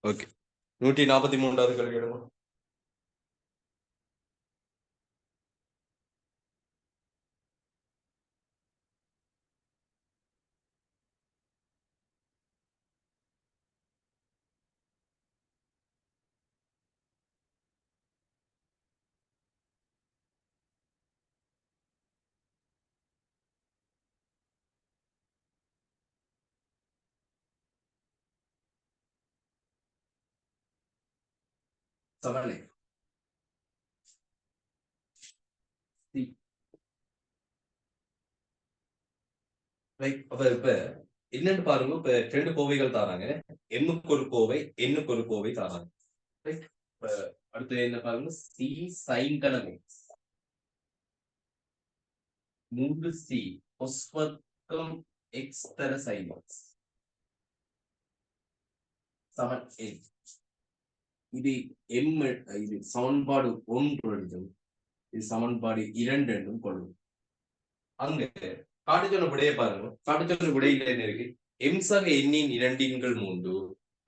Okay 143வது கேள்வி எடுங்க. சமநிலை அப்ப இப்ப என்னன்னு பாருங்க. இப்ப 2 கோவைகள் தராங்க. எண்ணுக்கு ஒரு கோவை, எண்ணுக்கு ஒரு கோவை தராங்க. இப்ப அடுத்து என்ன பாருங்க, சி sin கனம் x 3c cos வர்க்கம் x தர sin x சமன் n. இது இது சமன்பாடு 1 என்றும் இது சமன்பாடு 2 என்றும் கொள்ளும். அங்க காட்டுச்சொன்ன விடையை பாருங்க. காட்டுச்சொன்ன விடையில என்ன இருக்கு? எம் சக எண்ணின் 2/3.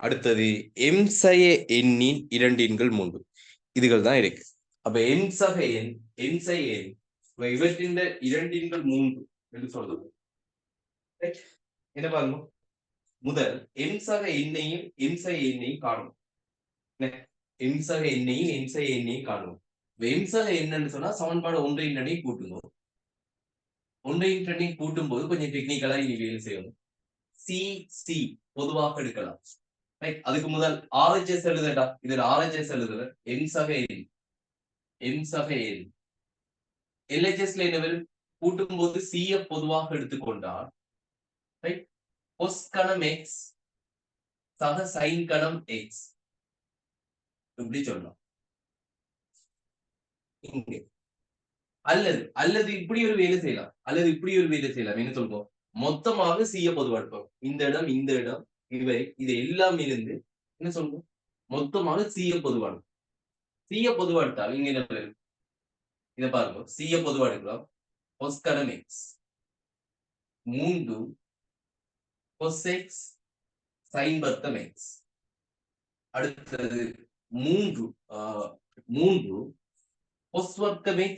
அடுத்தது எம் சய எண்ணின் 2/3. இதுகள் தான் இருக்கு. அப்ப எம் சக எண், எம் சய எண் இவற்றின் 2/3 என்று சொல்றது. என்ன பாருங்க, முதல் எம் சக எண்ணையும் எம் சய எண்ணையும் காணும். எம் சக எண்ணையும் எம் சய எண்ணையும் காணும். எம் சக என்னன்னு சொன்னா சமன்பாடு 1 2 கூட்டுங்க. 1 2 கூட்டும் போது கொஞ்சம் டெக்னிக்கலா இனி வேலை செய்யணும். சி சி பொதுவாக எடுக்கலாம். அதுக்கு முதல் RHS எழுதடா. இதுல RHS எழுதுற எம் சக எண், எம் சக எண். LHSல என்ன வரும்? கூட்டும் போது C பொதுவாக எடுத்துக்கொண்டால் cos கணம் x சக sin கணம் x இப்படி சொல்லலாம். இங்கே அல்லது அல்லது இப்படி ஒரு வேலை செய்யலாம். அல்லது இப்படி ஒரு வேலை செய்யலாம். என்ன சொல்றோம்? மொத்தமாக C பொதுவா எடுப்போம். இந்த இடம் இந்த இடம் இவை இது எல்லாம் இருந்து என்ன சொல்றோம்? மொத்தமாக C பொதுவா எடுப்போம். C பொதுவா எடுத்தால் இங்க என்ன வரும்? இதை பாருங்க. C பொதுவா எடுக்கலாம். cos கணம் x 3 cos x sin வர்க்கம் x. அடுத்தது 3 cos வர்க்கம் x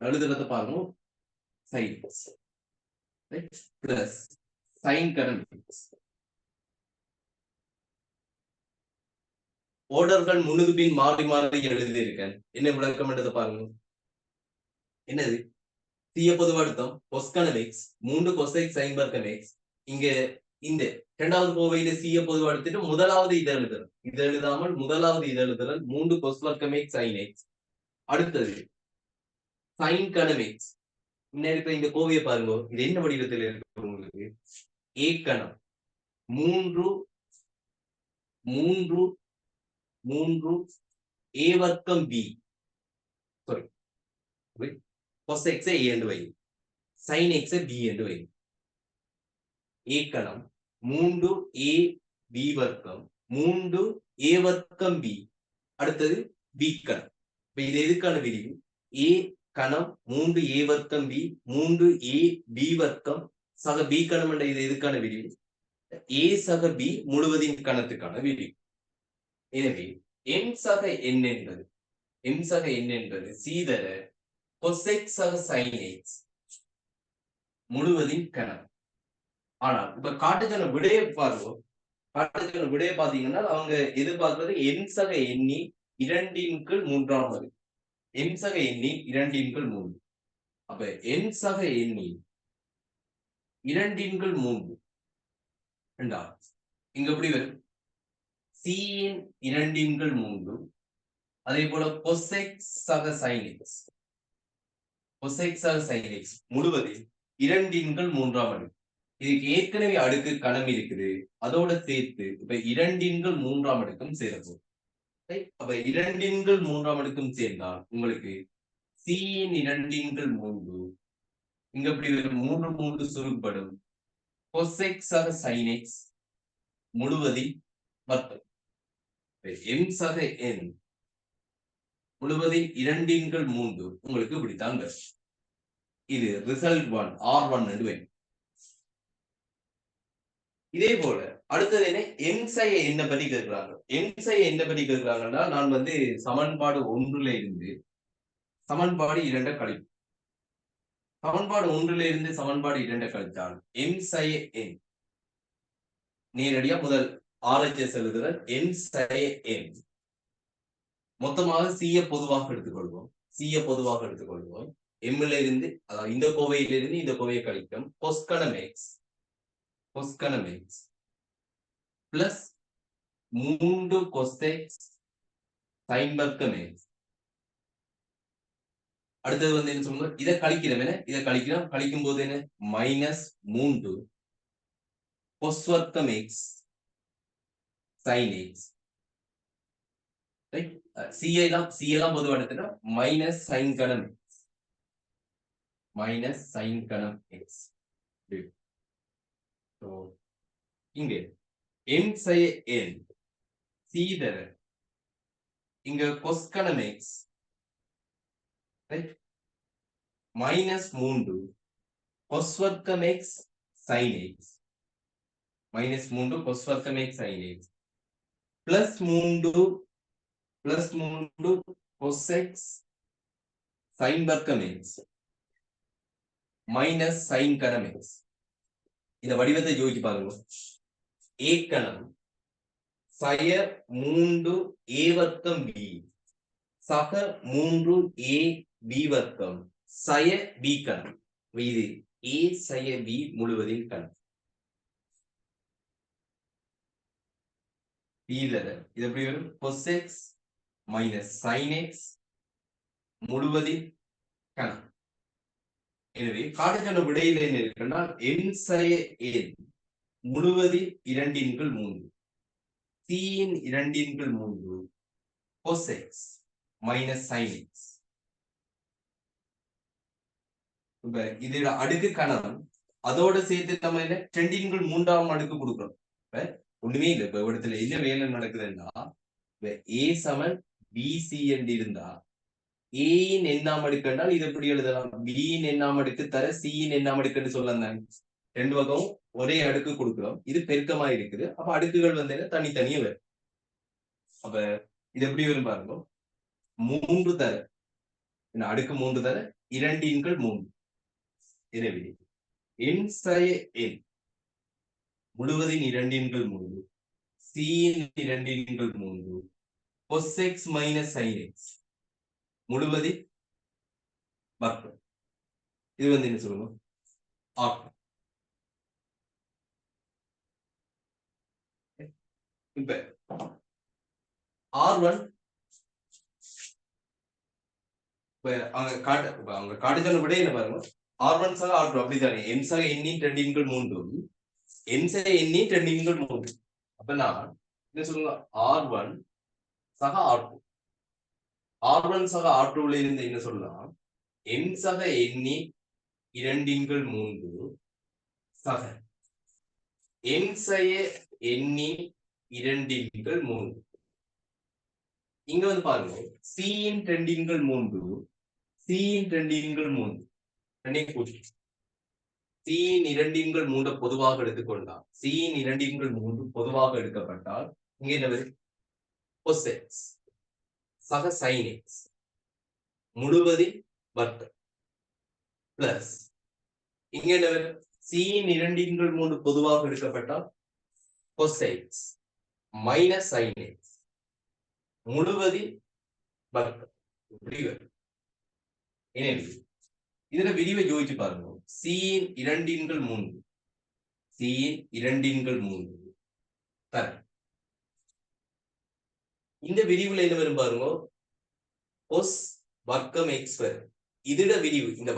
எழுதுறத பாருங்க sin x பிளஸ் sin கணம் x. ஓர்டர்கள் முன்னுக்கு பின் மாறி மாறி எழுதி இருக்கேன். என்ன விளக்கம் என்றதை பாருங்க. என்னது? C பொதுவா எடுத்தோம். cos கணம் x 3 cos x sin வர்க்கம் x. இங்க இந்த இரண்டாவது கோவையில C பொதுவா எடுத்துட்டு முதலாவது இதை எழுதுறோம். இதை எழுதாமல் முதலாவது இதை எழுதுறோம். 3 cos வர்க்கம் x sin x. அடுத்தது sin கணம் x. இன்னும் இருக்கிற இந்த கோவையை பாருங்க. இது என்ன வடிவத்தில் இருக்கு உங்களுக்கு? a கணம் 3 3 3 a வர்க்கம் b. Sorry cos x a என்று வை, sin x b என்று வை. a கணம் 3 a b வர்க்கம் 3 a வர்க்கம் b. அடுத்தது b கணம். இது எதுக்கான விரிவு? a கணம் 3 a வர்க்கம் b 3 a b வர்க்கம் சக b கணம் என்ற இது எதுக்கான விரிவு? a சக b முழுவதின் கணத்துக்கான விரிவு. எனவே m சக n என்பது m சக n என்பது சீதர cos x சக sin x முழுவதின் கணம். ஆனால் இப்ப காட்டுச்சொன்ன விடையை பாருங்க. காட்டுச்சொன்ன விடையை பாத்தீங்கன்னா அவங்க எதிர்பார்க்கிறது n சக எண்ணி 2/3. n சக எண்ணி 2/3. அப்ப n சக எண்ணி 2/3 என்றால் இங்க எப்படி வரும்? C இன் 2/3 அதே போல cos x சக sin x cos x சக sin x முழுவதில் 2/3 அடுக்கு. இதுக்கு ஏற்கனவே அடுக்கு கணம் இருக்குது. அதோட சேர்த்து இப்ப 2/3 அடுக்கும் சேரப்போம். அப்ப 2/3 அடுக்கும் சேர்ந்தால் உங்களுக்கு C இன் 2/3 இங்க எப்படி வரும்? 3 3 சுருக்கப்படும். cos x சக sin x முழுவதில் வர்க்கம். m சக n முழுவதில் 2/3 உங்களுக்கு இப்படித்தான் வரும். இது ரிசல்ட் 1 R1 என்று. இதே போல அடுத்தது என்ன, என்சை என்ன பத்தி கேட்கிறாங்க. என்சை என்ன பத்தி கேட்கிறாங்கன்னா, நான் சமன்பாடு 1ல இருந்து சமன்பாடு 2 கழிப்பேன். சமன்பாடு 1ல இருந்து சமன்பாடு 2 கழித்தால் என்சை என் நேரடியா முதல் RHS எழுதுதல் என்சை என் மொத்தமாக C பொதுவாக எடுத்துக்கொள்வோம். C பொதுவாக எடுத்துக்கொள்வோம். M இருந்து அதாவது இந்த கோவையிலிருந்து இந்த கோவையை கழிக்கும் கொஸ்கணம் x பிளஸ் 3 கொசெக்ஸ் sin வர்க்கம் x. அடுத்தது என்ன சொல்லுங்க, இதை கழிக்கிறோம். இதை கழிக்கும் போது என்ன, -3 cos வர்க்கம் x sin x. Right, C எல்லாம் பொதுவா எடுத்துட்டா -sin கணம் x. So இங்கே என்சை n C தர இங்க கொஸ்கணம் x ரைட் -3 cos வர்க்கம் x sin x -3 cos வர்க்கம் x sin x +3 cos x sin வர்க்கம் x மைனஸ் sin கணம் x. இந்த வடிவத்தை யோசிச்சு பாருங்க. a கணம் சய 3 a வர்க்கம் b சக 3 a b வர்க்கம் சய b கணம். இது a சய b முழுவதின் கணம். இது எப்படி வரும், cos x minus sin x முழுவதின் கணம். எனவே காட்டுச்சொன்ன விடையில் என்ன இருக்குன்னா, என் சய n முழுவதின் 2/3 c இன் 2/3 cos x minus sin x. இப்ப இதோட அடுக்கு கணம் அதோட சேர்த்து நம்ம என்ன 2/3 அடுக்கு கொடுக்கிறோம். ஒண்ணுமே இல்லை. இப்ப இடத்துல என்ன வேலை நடக்குதுன்னா, a சமன் bc என்று இருந்தா a இன் எண்ணாம் அடுக்கு என்றால் இது எப்படி எழுதலாம், b இன் எண்ணாம் அடுக்கு தர c இன் எண்ணாம் அடுக்குன்னு சொல்லலாம். ரெண்டு பக்கம் ஒரே அடுக்கு கொடுக்கிறோம். இது பெருக்கமா இருக்குது. அப்ப அடுக்குகள் என்ன தனித்தனியே வரும். அப்ப இது எப்படி வரும் பாருங்க, 3 தர அடுக்கு 3 தர 2/3. எனவே என் சய என் முழுவதின் 2/3 c இன் 2/3 cos x minus sin x முழுவதின் வர்க்கம். இது என்ன சொல்லணும், ஆகும். இப்ப R1 அவங்க காட்டுச்சொன்ன விட என்ன பாருங்க, R1 சக R2 அப்படித்தானே, n சக n இன் 2/3 n சக n இன் 2/3. அப்ப நான் என்ன சொல்லுங்க, R1 சக R2 சக R2ல இருந்து என்ன சொல்லலாம், n சக n இன் 2/3 சக n சய n இன் 2/3. இங்க பாருங்க, c இன் 2/3 c இன் 2/3 ரெண்டையும் கூட்டி c இன் 2/3 பொதுவாக எடுத்துக்கொண்டால் c இன் 2/3 பொதுவாக எடுக்கப்பட்டால் இங்க என்ன வரும், cos x சக sin x முழுவதின் வர்க்கம் பிளஸ் இங்க என்ன வரும், c இன் 2/3 பொதுவாக எடுக்கப்பட்டால் cos x minus sin x முழுவதின் வர்க்கம் இப்படி வரும். எனவே இதுல விரிவை யோசிச்சு பாருங்க. c இன் 2/3 தர இந்த விரிவுல என்ன வரும் பாருங்க, cos வர்க்கம் x வரும். இதோட விரிவு இந்த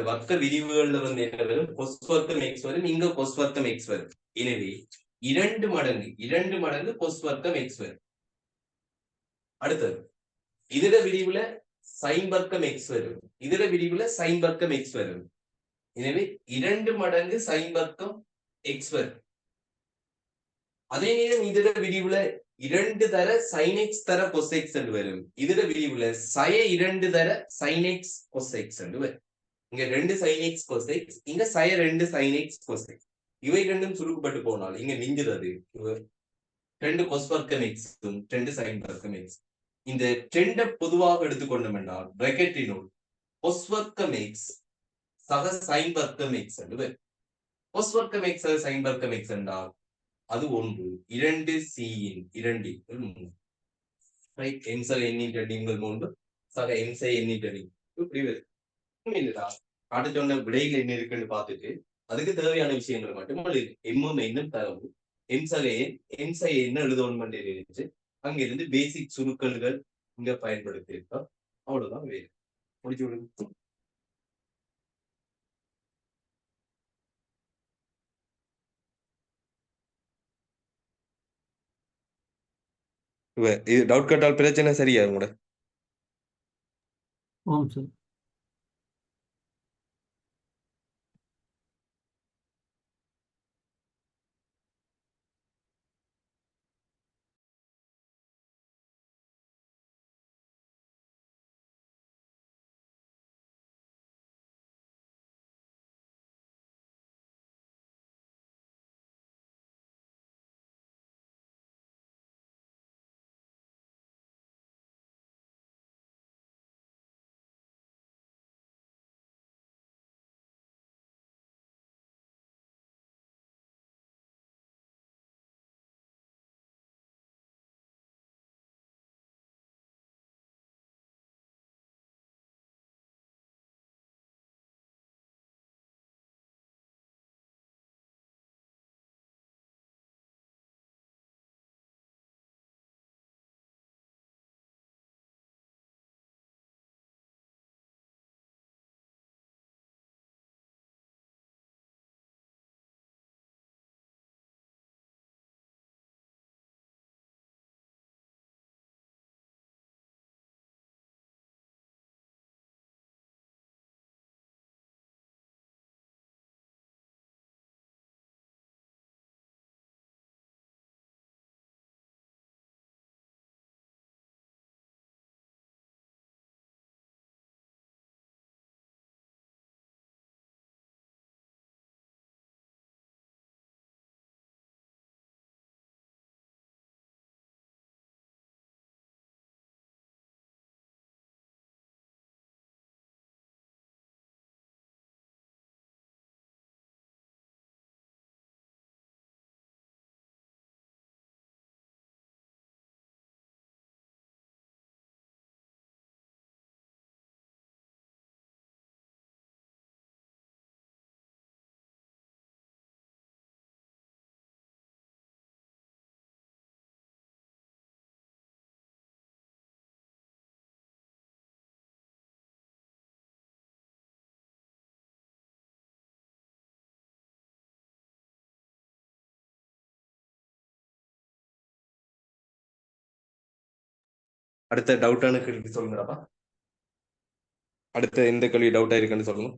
வர்க்க விரிவுகள்ல என்ன வரும், cos வர்க்கம் x வரும். இங்க cos வர்க்கம் x வரும். எனவே 2 மடங்கு cos வர்க்கம் x வரும். அடுத்தது இதோட விரிவுல sin வர்க்கம் x வரும். இதோட விரிவுல sin வர்க்கம் x வரும். எனவே 2 மடங்கு sin வர்க்கம் x வரும். அதே நேரம் இதோட விரிவுல 2 தர sin x தர cos x என்று வரும். இதோட விரிவுல சய 2 தர sin x cos x என்று வரும். இங்க 2 sin x cos x, இங்க சய 2 sin x cos x. இவை ரெண்டும் சுருக்கப்பட்டு போனால் இங்க மிஞ்சுறது ரெண்டு கொஸ்பர்க்கம் எக்ஸும் ரெண்டு சைன் வர்க்கம் எக்ஸ். இந்த ட்ரெண்டை பொதுவாக எடுத்துக்கொண்டோம் என்றால் பிராக்கெட்டினுள் கொஸ்வர்க்கம் எக்ஸ் சக சைன் வர்க்கம் எக்ஸ் என்று கொஸ்வர்க்கம் எக்ஸ் சக சைன் வர்க்கம் எக்ஸ் என்றால் அது ஒன்று இரண்டு சியின் இரண்டு மூன்று ரைட் எம் சக எண்ணின் ரெண்டு மூன்று சக எம் சை எண்ணின் ரெண்டு இப்படி இல்லடா காட்ட சொன்ன விடைகள் என்ன இருக்குன்னு பார்த்துட்டு அதுக்கு தேவையான விஷயங்கள் மட்டும் எழுது. எம்மும் என்னும் தரவு எம் சகையை எம் சகை என்ன எழுதணும் இருந்துச்சு அங்கிருந்து பேசிக் சுருக்கல்கள் இங்க பயன்படுத்தி இருக்கோம். அவ்வளவுதான் வேறு முடிச்சு விடுங்க. இது டவுட் கேட்டால் பிரச்சனை சரியா உங்களோட ஆமாம் சார். அடுத்த டவுட்டான கேள்வி சொல்லுங்கப்பா. அடுத்த எந்த கேள்வி டவுட்டா இருக்குன்னு சொல்லுங்க.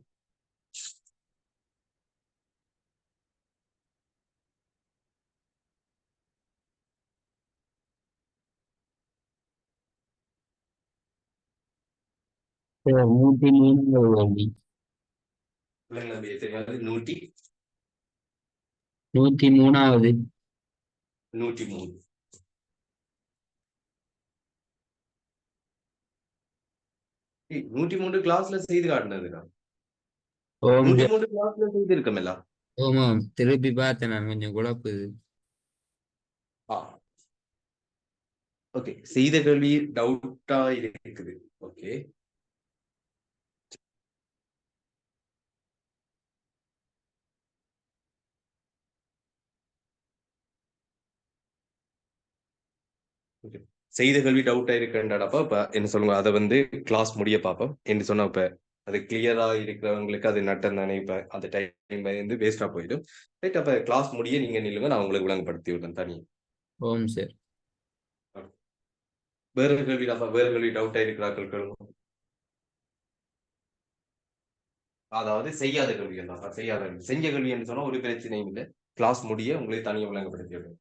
சார் 103 கேள்வி. பிள்ளைங்களை தெரியாது 103வது. 103 103 கிளாஸ்ல செய்து காட்டினதுக்கா ஓம் சார். 103 கிளாஸ்ல செய்து இருக்கமெல்லா. ஓமாம், திருப்பி பார்த்தேன் நான், கொஞ்சம் குழப்புது. ஓகே, செய்த கேள்வி டவுட்டா இருக்குது. ஓகே, செய்த கேள்வி டவுட்டா இருக்குன்றப்ப இப்ப என்ன சொல்லுங்க, அதை வந்து கிளாஸ் முடிய பார்ப்போம் என்று சொன்னா இப்ப அது கிளியரா இருக்கிறவங்களுக்கு அது நட்டம் தானே. இப்ப அந்த டைம் வந்து வேஸ்டா போயிடும். ரைட், அப்ப கிளாஸ் முடிய நீங்க நில்லுங்க, நான் உங்களுக்கு விளங்கப்படுத்தி விடுறேன் தனி. ஓம் சார். வேற கேள்வி வேற கேள்வி டவுட்டா இருக்கிறார்கள் கேளுங்க. அதாவது செய்யாத கேள்விகள் தான். செய்யாத கேள்வி, செஞ்ச கேள்வி என்று சொன்னா ஒரு பிரச்சனையும் இல்லை. கிளாஸ் முடிய உங்களை தனியாக விளங்கப்படுத்தி விடுறேன்.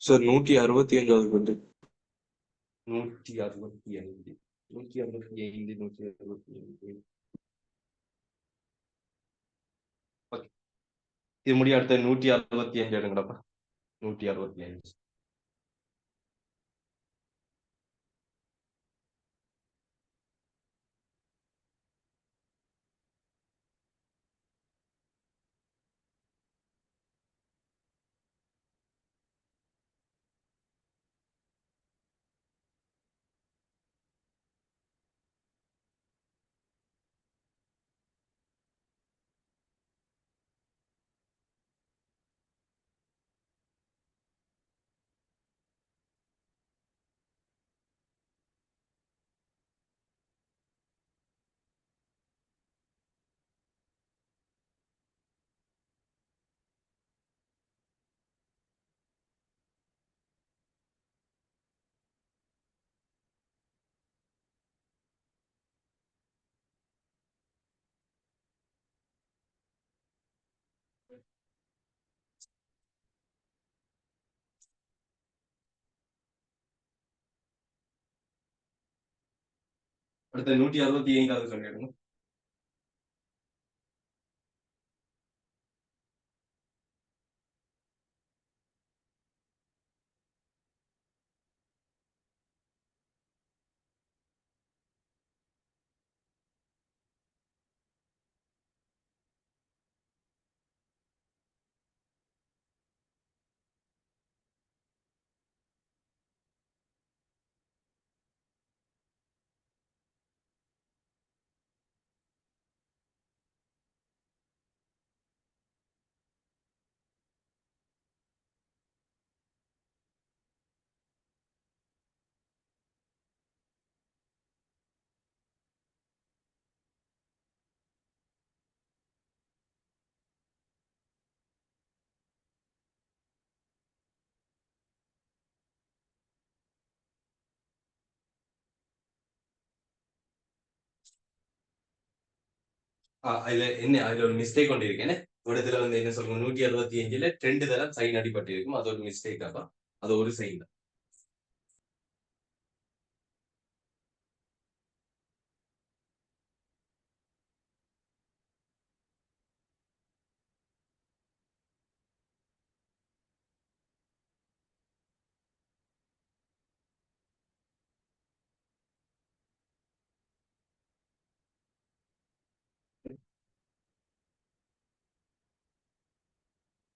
சார் 165வது கொண்டு 165 165 165. ஓகே, இது முடிய அடுத்த 165 எடுங்கடப்பா. 165. அடுத்த 165வது சொல்லிடுங்க. அதுல ஒரு மிஸ்டேக் கொண்டு இருக்கேன். ஒரு இதுல என்ன சொல்லுங்க, 165ல 2 தடவை சைன் அடிபட்டு இருக்கும். அது ஒரு மிஸ்டேக் அப்பா. அது ஒரு சைன் தான்.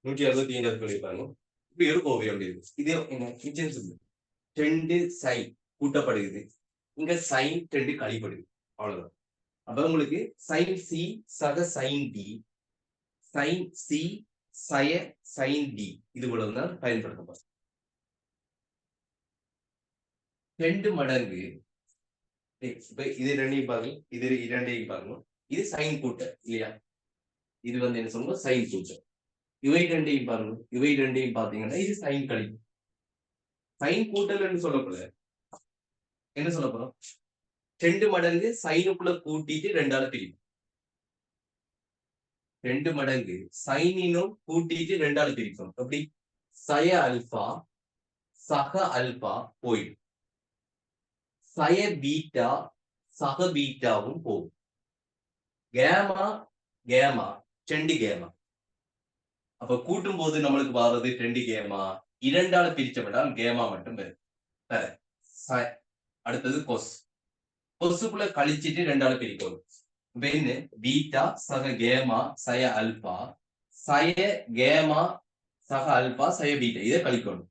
நூற்றி 65 சொல்லியிருப்பாங்க. இப்படி ஒரு ஓவியம் இருக்கு. இது என்ன கிச்சன் சொல்லு. 2 சைன் கூட்டப்படுகிறது. இங்க சைன் 2 கழிப்படுது. அவ்வளவுதான். அப்ப உங்களுக்கு சைன் சி சக சைன் டி, சைன் சி சய சைன் டி, இது போலதான் பயன்படுத்தப்படும். 2 மடங்கு இப்ப இது ரெண்டையும் பாருங்க, இது இரண்டையும் பாருங்க. இது சைன் கூட்ட இல்லையா? இது என்ன சொல்லுவோம், சைன் கூட்ட. இவை ரெண்டையும் பாருங்க, இவை ரெண்டையும் பாத்தீங்கன்னா இது சைன் கழிப்பு. சைன் கூட்டல் சொல்லக்கூடாது. என்ன சொல்ல போறோம்? 2 மடங்கு சைனுக்குள்ள கூட்டிட்டு 2ஆல பிரிக்கும். 2 மடங்கு சைனினும் கூட்டிட்டு 2ஆல பிரிக்கும். எப்படி? சய அல்பா சக அல்பா போயிடும். சய பீட்டா சக பீட்டாவும் போகும். கேமா கேமா 2 கேமா. அப்ப கூட்டும் போது நம்மளுக்கு வர்றது 2 கேமா. 2ஆல பிரிச்சப்படால் கேமா மட்டும் வரும். அடுத்தது கொஸ். கொசுக்குள்ள கழிச்சிட்டு 2ஆல பிரிக்கணும். இப்ப பீட்டா சக கேமா சய அல்பா சய கேமா சக அல்பா சய பீட்டா, இதை கழிக்கணும்.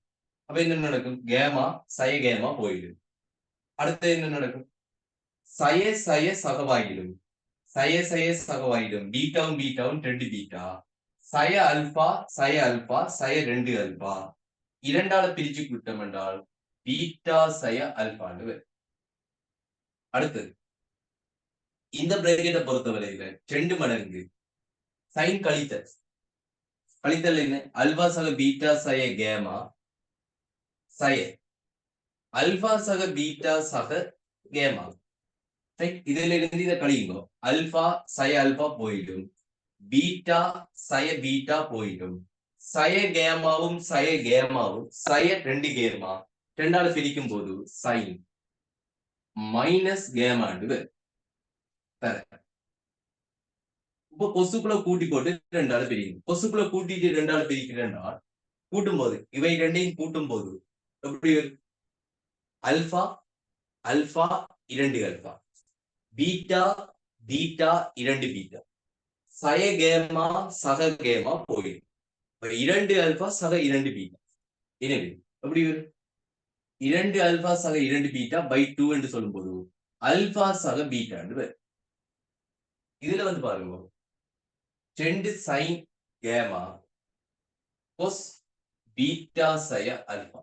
அப்ப என்ன நடக்கும்? கேமா சய கேமா போயிடும். அடுத்து என்ன நடக்கும்? சய சய சகவாயிடும். சய சய சகவாயிடும். பீட்டாவும் பீட்டாவும் 2 பீட்டா. சய அல்பா சய 2 அல்பா. 2ஆல பிரிச்சு கூட்டம் என்றால் பீட்டா சய அல்பான்னு வரும். அடுத்தது இந்த பிரேக்கெட்டை பொறுத்தவரையில 2 மடங்கு சைன் கழித்தல். கழித்தல் என்ன? அல்பா சக பீட்டா சய கேமா சய அல்பா சக பீட்டா சக கேமா. இதுல இருந்து இதை கழியுங்க. அல்பா சய அல்பா போயிடும். பீட்டா சய பீட்டா போயிடும். சய கேமாவும் சய 2 கேமா ரெண்டால பிரிக்கும் போது சைன் மைனஸ் கேமாண்டு வரும். இப்போ கொசுக்குள்ள கூட்டி போட்டு ரெண்டால பிரிக்கணும். கொசுக்குள்ள கூட்டிட்டு ரெண்டால பிரிக்கிறேன்னா கூட்டும் போது இவை ரெண்டையும் கூட்டும் போது எப்படி வரும்? Alpha alpha 2 alpha beta beta 2 beta சய கேமா சக கேமா போயிடும். 2 அல்பா சக 2 பீட்டா. எனவே எப்படி வரும்? 2 அல்பா சக 2 பீட்டா பை 2 என்று சொல்லும் போது அல்பா சக பீட்டா என்று வரும். இதுல வந்து பாருங்க 2 சைன் கேமா கொஸ் பீட்டா சய alpha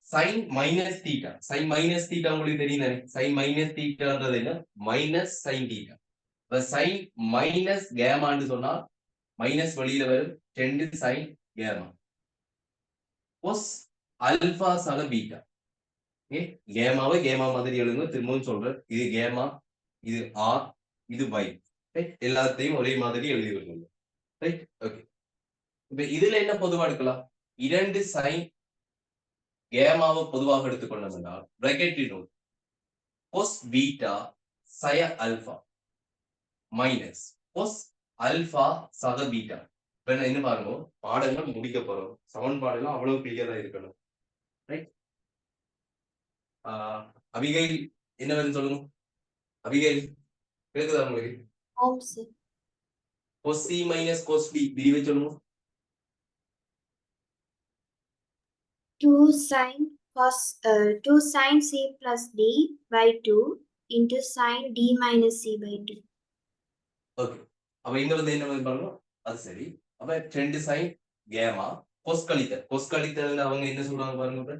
sine minus theta sine minus theta உங்களுக்கு தெரியும் தானே? சைன் மைனஸ் தீட்டான்றது என்ன? Minus sine theta. இப்ப சைன் மைனஸ் கேமான்னு சொன்னா மைனஸ் வெளியில வரும் 2 சைன் கேமா கொஸ் அல்பா சக பீட்டா. ஓகே, கேமாவை கேமா மாதிரி எழுதுங்க. திரும்பவும் சொல்றேன், இது கேமா, இது ஆர், இது y. ரைட், எல்லாத்தையும் ஒரே மாதிரி எழுதி வருங்க. Right, okay. இப்ப இதுல என்ன பொதுவா எடுக்கலாம்? 2 சைன் கேமாவை பொதுவாக எடுத்துக்கொண்டோம் என்றால் பிராக்கெட்டினுள் கொஸ் பீட்டா சய அல்பா மைனஸ் கொஸ் அல்பா சக பீட்டா. இப்ப என்ன பாருங்க, பாடங்கள் முடிக்க போறோம். சமன்பாடுலாம் அவ்வளவு கிளியரா இருக்கணும். ரைட், அபிகைல் என்ன வேணும் சொல்லுங்க. அபிகைல் கேக்குதா உங்களுக்கு? ஆம் sir. cos c minus cos b விரிவை சொல்லுங்க. 2 sin c plus d by 2 into sin d minus c by 2. Okay, அப்ப இங்க வந்து என்ன வந்து பாருங்க, அது சரி. அப்ப 2 sin கேமா cos கழித்தல் அவங்க என்ன சொல்றாங்க பாருங்க.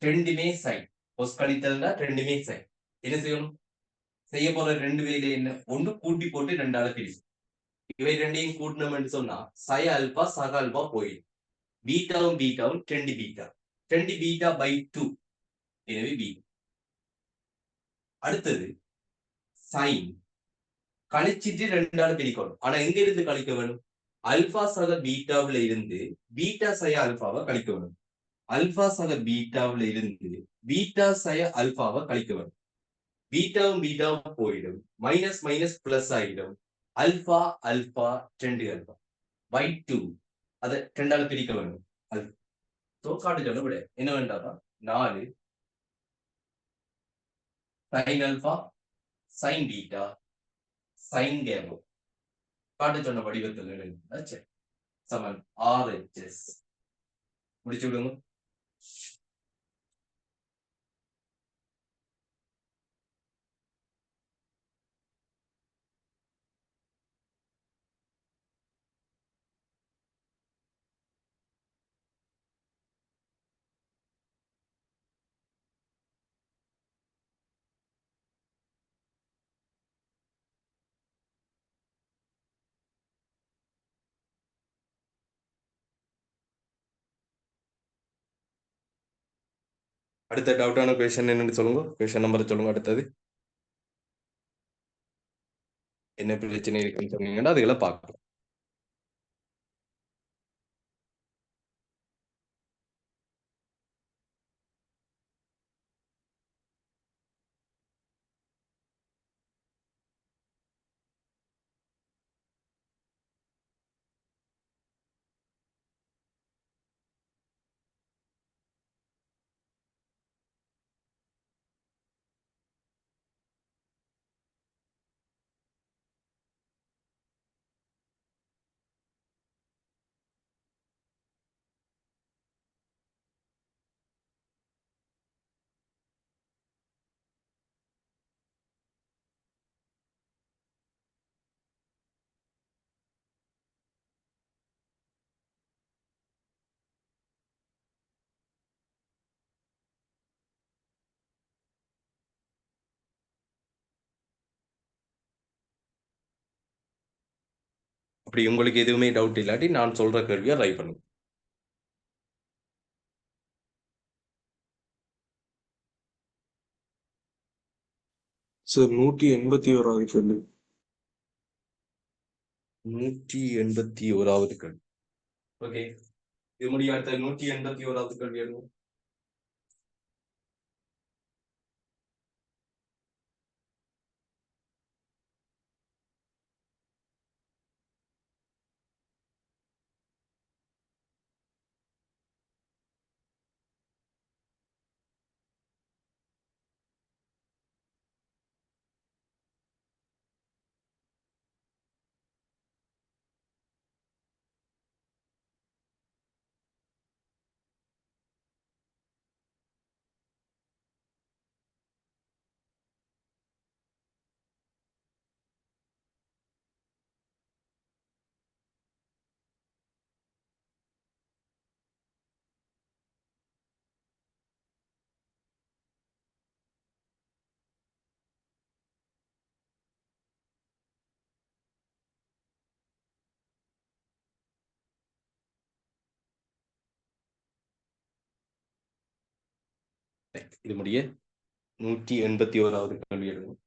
ரெண்டுமே sin cos கழித்தல்னா ரெண்டுமே sin. என்ன செய்யணும்? செய்ய போற 2 வேலையில என்ன? ஒன்று கூட்டி போட்டு 2ஆல பிரிக்கும். இவை ரெண்டையும் கூட்டணும் என்று சொன்னா சய அல்பா சக அல்பா போயிடும். பீட்டாவும் 2 பீட்டா பை 2. எனவே பீட்டா. அடுத்தது சைன் கழிச்சிட்டு 2ஆல பிரிக்கணும். ஆனா எங்க இருந்து கழிக்க வேணும்? அல்பா சக பீட்டாவில இருந்து பீட்டா சய அல்பாவை கழிக்க வேணும். அல்பா சக பீட்டாவில இருந்து பீட்டா சய அல்பாவை கழிக்க வேணும். பீட்டாவும் போயிடும். மைனஸ் மைனஸ் பிளஸ் ஆகிடும். Alpha alpha 2 alpha by 2. அதை 2ஆல பிரிக்க வேண்டும். காட்டு சொல்ல விட என்ன வேண்டாம்? 4 sin alpha sin beta sin கேமா காட்டு சொன்ன வடிவத்தில் சமன் RHS முடிச்சு விடுங்க. அடுத்த டவுட்டான கொஸ்டின் என்னன்னு சொல்லுங்க. கொஸ்டின் நம்பர் சொல்லுங்க. அடுத்தது என்ன பிரச்சனை இருக்குன்னு சொன்னீங்கன்னா அதுகளை பார்க்கலாம். அப்படி உங்களுக்கு எதுவுமே டவுட் இல்லாட்டி நான் சொல்ற கேள்வியை ட்ரை பண்ணுங்க. சார் 181வது கேள்வி. 181வது கேள்வி. ஓகே, இது முடிய அடுத்த 181வது கேள்வி எழுதுவோம். இது முடிய 181வது கேள்வி எழுதுவோம்.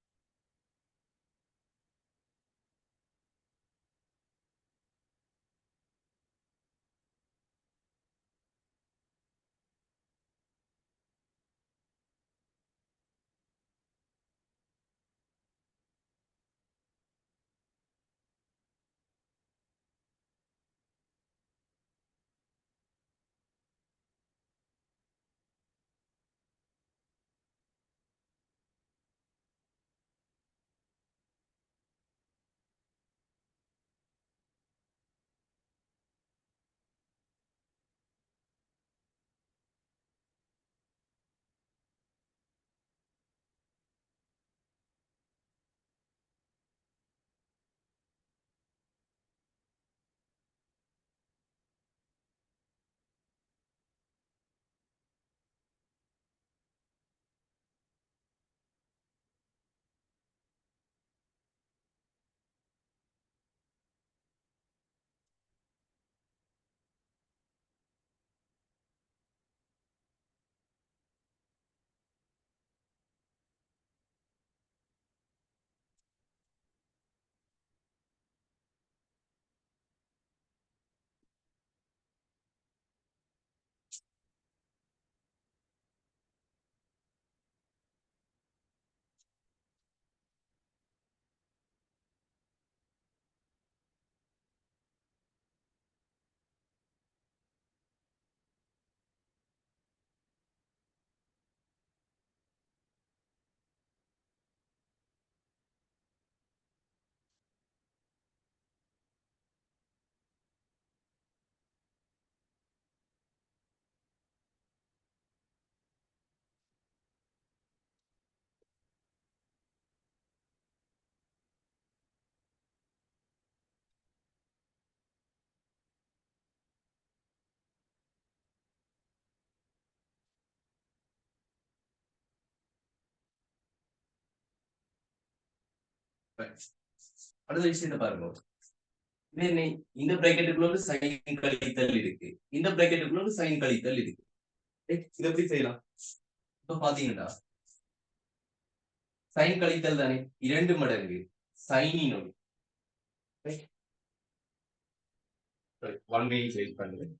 அடுத்த விஷயத்தை பாருங்க. இந்த பிராக்கெட்டுக்குள்ள சைன் கழித்தல் இருக்கு, இந்த பிராக்கெட்டுக்குள்ள சைன் கழித்தல் இருக்கு. இதை எப்படி செய்யலாம்? இப்ப பாத்தீங்கன்னா சைன் கழித்தல் தானே 2 மடங்கு சைனின் ஒளி. 1 minute wait பண்ணுங்க.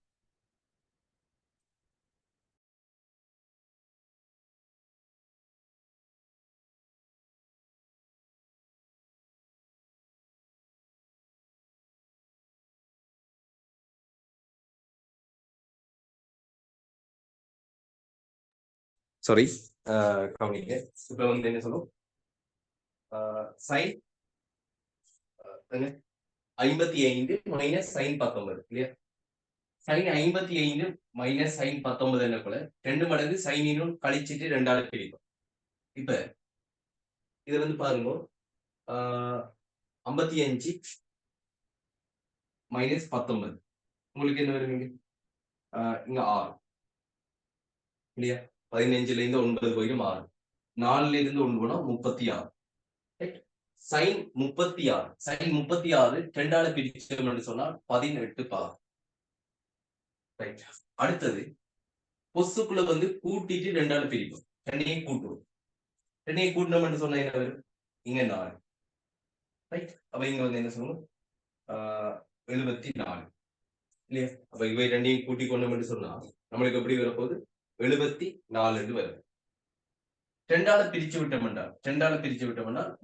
சாரி, கவனிங்க. இப்ப வந்து என்ன சொல்லும், சைன் 55 மைனஸ் சைன் 19 இல்லையா? சைன் 55 மைனஸ் சைன் 19 என்ன போல 2 மடங்கு சைனினும் கழிச்சிட்டு 2ஆல பிரிக்கும். இப்ப இது வந்து பாருங்க, 55 மைனஸ் 19 உங்களுக்கு என்ன வருவீங்க? இங்க 6 இல்லையா? 15ல இருந்து 9 போயிடும் 6, 4ல இருந்து 1 போனா 36. சைன் 36, சைன் 36 2ஆல பிரிச்சோம்னு சொன்னா 18 பார். ரைட். அடுத்தது பொசுக்குள்ள வந்து கூட்டிட்டு 2ஆல பிரிக்கும், 2ஐயும் கூட்டுவோம். 2ஐயும் கூட்டணும்னு சொன்னா என்ன வரும்? இங்க 4. ரைட். அப்ப இங்க வந்து என்ன சொல்லுவோம்? 74. இல்லையா? அப்ப இவை ரெண்டையும் கூட்டி கொண்டோம்னு சொன்னா நம்மளுக்கு எப்படி வரப்போகுது 74 வரும். 2ஆல பிரிச்சு விட்டோம்னா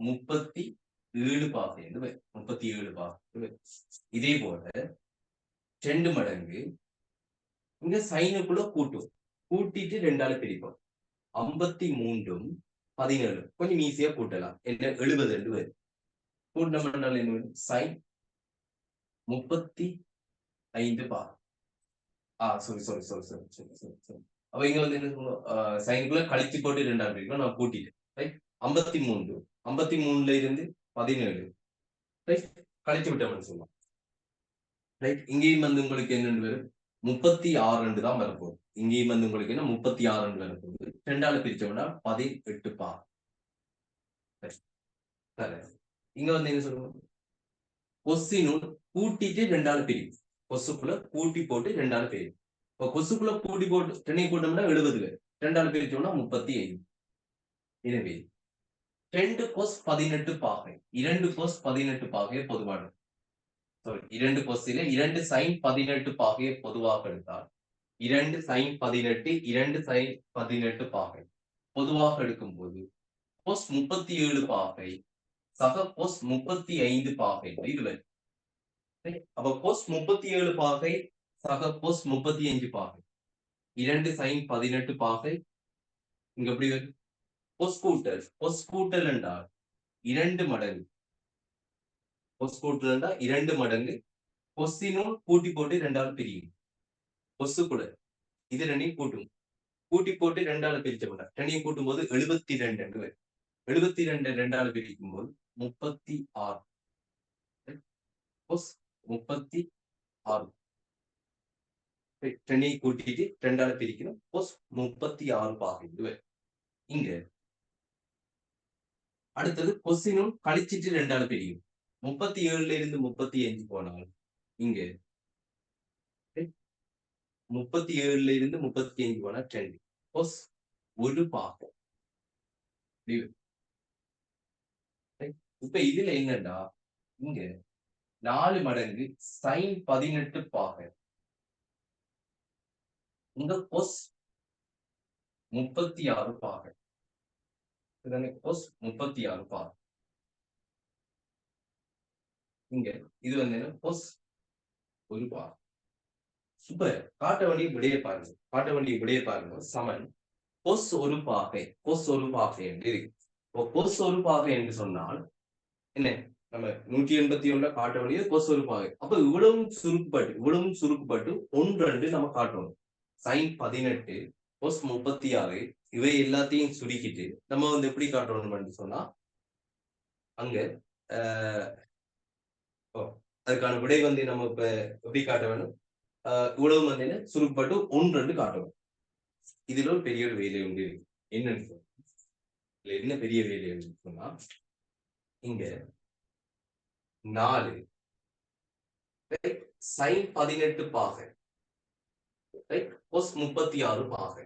37 பாகை என்று வரும். 37 பாகை. இதே போல 2 மடங்கு இங்க சைனுக்குள்ள கூட்டும், கூட்டிட்டு 2ஆல பிரிப்போம். 53 17 கொஞ்சம் ஈஸியா கூட்டலாம். என்ன 70 என்று வரும். கூட்டினோம்னா என்ன வரும்? சைன் 35 பாகை. sorry. அப்ப இங்க வந்து என்ன சொல்லுவோம்? சைனுக்குள்ள கழிச்சு போட்டு 2ஆல பிரிக்கும். நான் கூட்டிட்டேன். ரைட். 53ல இருந்து 17 ரைட் கழிச்சு விட்டோம்னு சொல்லலாம். ரைட். இங்கேயும் வந்து உங்களுக்கு என்னன்னு வரும்? 36 தான் வரப்போகுது. இங்கேயும் வந்து உங்களுக்கு என்ன 36 வரப்போகுது. 2ஆல பிரிச்சோம்னா 18 பாகை. இங்க வந்து என்ன சொல்லுவோம்? கொஸ்டினும் கூட்டிட்டு 2ஆல பிரிக்கும். கொசுக்குள்ள கூட்டி போட்டு 2ஆல பிரிக்கும். இப்ப கொசுக்குள்ள கூட்டி போட்டு 2 கூட்டோம்னா 70 வரும். 2ஆல பிரிச்சோம்னா 35. எனவே 2 cos 18 பாகை 2 cos 18 பாகையை பொதுவானது. சாரி 2 cosல 2 sin 18 பாகையை பொதுவாக எடுத்தால் 2 sin 18 2 sin 18 பாகை பொதுவாக எடுக்கும்போது cos 37 பாகை சக cos 35 பாகை இது வரும். அப்ப cos 37 பாகை சக cos 35 பாகை 2 sin 18 பாகை இங்க எப்படி வரும்? cos கூட்டல் என்றால் 2 மடங்கு கொஸ்டினும் கூட்டி போட்டு 2ஆல பிரியும். கொசுக்குள்ள இது 2ஐயும் கூட்டும், கூட்டி போட்டு 2ஆல பிரிச்சோம்னா 2ஐயும் கூட்டும் போது 72 என்று வரும். 72 2ஆல பிரிக்கும் போது 36 cos 36 2ஐயும் கூட்டிட்டு 2ஆல பிரிக்கணும். cos 36 பாகை இது வரும். இங்க அடுத்தது கொஸ்டினும் கழிச்சிட்டு 2ஆல பிரியும். 37ல இருந்து 35 போனால் இங்க 37ல இருந்து 35 போனா 2 cos 1 பாகை. இப்ப இதுல என்னன்னா இங்க 4 மடங்கு sin 18 பாகை இங்க cos 36 பாகை. cos 36 பாகை இங்க இது வந்து என்ன cos 1 பாகை. சூப்பர். காட்ட வேண்டிய விடையை பாருங்க. சமன் cos 1 பாகை என்று இருக்கு. cos 1 பாகை என்று சொன்னால் என்ன? நம்ம 181 காட்ட வேண்டியது cos 1 பாகை. அப்ப இவ்வளவும் சுருக்குப்பட்டு 1 நம்ம காட்டணும். sin 18 cos 36 இவை எல்லாத்தையும் சுருக்கிட்டு நம்ம வந்து எப்படி காட்டணும் சொன்னா அங்க அதுக்கான விடை வந்து நம்ம இப்ப எப்படி காட்ட வேணும்? இவ்வளவு வந்து என்ன சுருக்கப்பட்டு 1 காட்டணும். இதுல ஒரு பெரிய ஒரு வேலை உண்டு. என்னன்னு சொன்னா என்ன பெரிய வேலை சொன்னா இங்க 4 sin 18 பாகை cos 36 பாகை.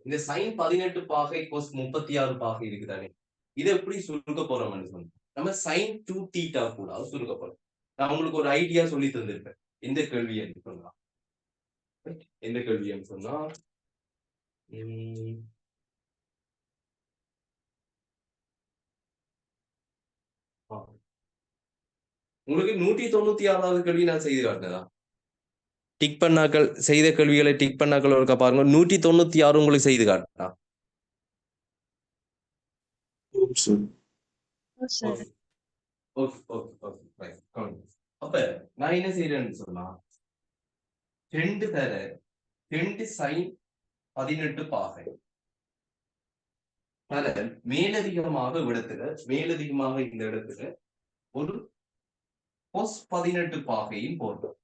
இந்த sin 18 பாகை cos 36 பாகை இருக்குதானே, இதை எப்படி சுருக்க போறோம்னு சொன்னா நம்ம sin 2 theta கூட சுருக்க போறோம். நான் உங்களுக்கு ஒரு ஐடியா சொல்லி தந்திருப்பேன். எந்த கேள்வி சொன்னா உங்களுக்கு 196வது கேள்வி நான் செய்து காட்டினதா? டிக் பண்ணாக்கள் செய்த கேள்விகளை டிக் பண்ணாக்கள் ஒருக்கா பாருங்க. 196 உங்களுக்கு செய்து காட்டினா அப்ப நான் என்ன செய்யறேன்னு சொன்னா 2 தர 2 sin 18 பாகை மேலதிகமாக இந்த இடத்துல ஒரு cos 18 பாகையும் போட்டோம்.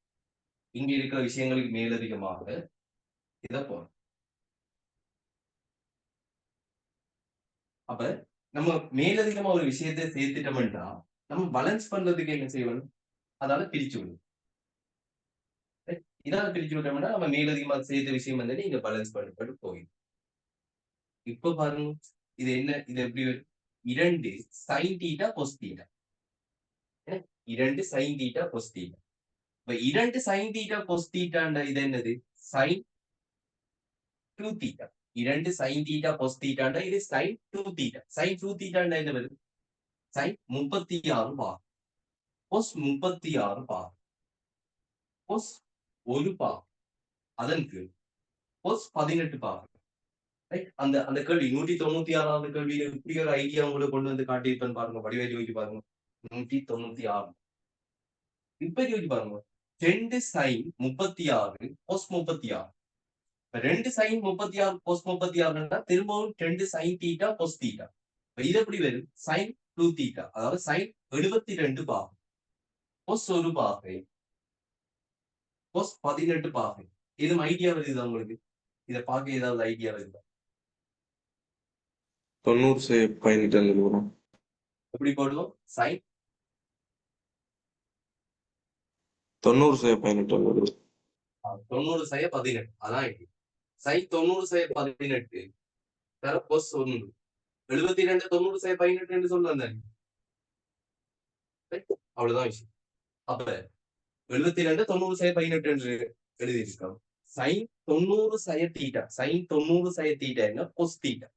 இங்க இருக்கிற விஷயங்களுக்கு மேலதிகமாக இதை போறோம். அப்ப நம்ம மேலதிகமா ஒரு விஷயத்தை சேர்த்துட்டோம்னா நம்ம பேலன்ஸ் பண்றதுக்கு என்ன செய்யணும்? அதால பிரிச்சு விடும். இதால பிரிச்சு விட்டோம்னா நம்ம மேலதிகமா சேர்த்த விஷயம் வந்து இங்க பேலன்ஸ் பண்ணப்பட்டு போயிடும். இப்ப பாருங்க இது என்ன? இது எப்படி 2 sin θ cos θ 2 sin θ cos θ இப்ப 2 sin தீட்டா cos தீட்டாண்டா இது என்னது sin 2 theta. 2 sin theta cos தீட்டாண்டா இது sin 2 தீட்டா. sin 2 தீட்டாண்டா என்ன வருது sin 36 பாகம் cos 36 பாகம் cos 1 பாகம் அதன் கீழ் cos 18 பாகம். ரைட், அந்த அந்த கேள்வி 196வது கேள்வியில இப்படி ஒரு ஐடியா உங்களுக்கு கொண்டு வந்து காட்டியிருப்பேன்னு பாருங்க. வடிவேலி யோசிச்சு பாருங்க. 196 இப்ப யோசிச்சு பாருங்க. 2 sin 36 cos 36. 2 sin 36 cos 36 திரும்பவும் 2 sin தீட்டா cos தீட்டா. இது எப்படி வரும் sin 2 தீட்டா, அதாவது sin 72 பாகம் cos 1 பாகை cos 18 பாகை. இது ஐடியா வருதா உங்களுக்கு? இதை பார்க்க ஏதாவது ஐடியா வருதா? 90/18 வரும். எப்படி போடுவோம்? sin 90/18 வருது. 90/18. அதான் இது sin 90/18 தர cos 1. 72 90/18 சொல்றாங்க. அவ்வளவுதான் விஷயம். அப்ப 72 90/18 என்று எழுதியிருக்கோம். sin 90 தீட்டா, sin 90 தீட்டா என்ன cos தீட்டா.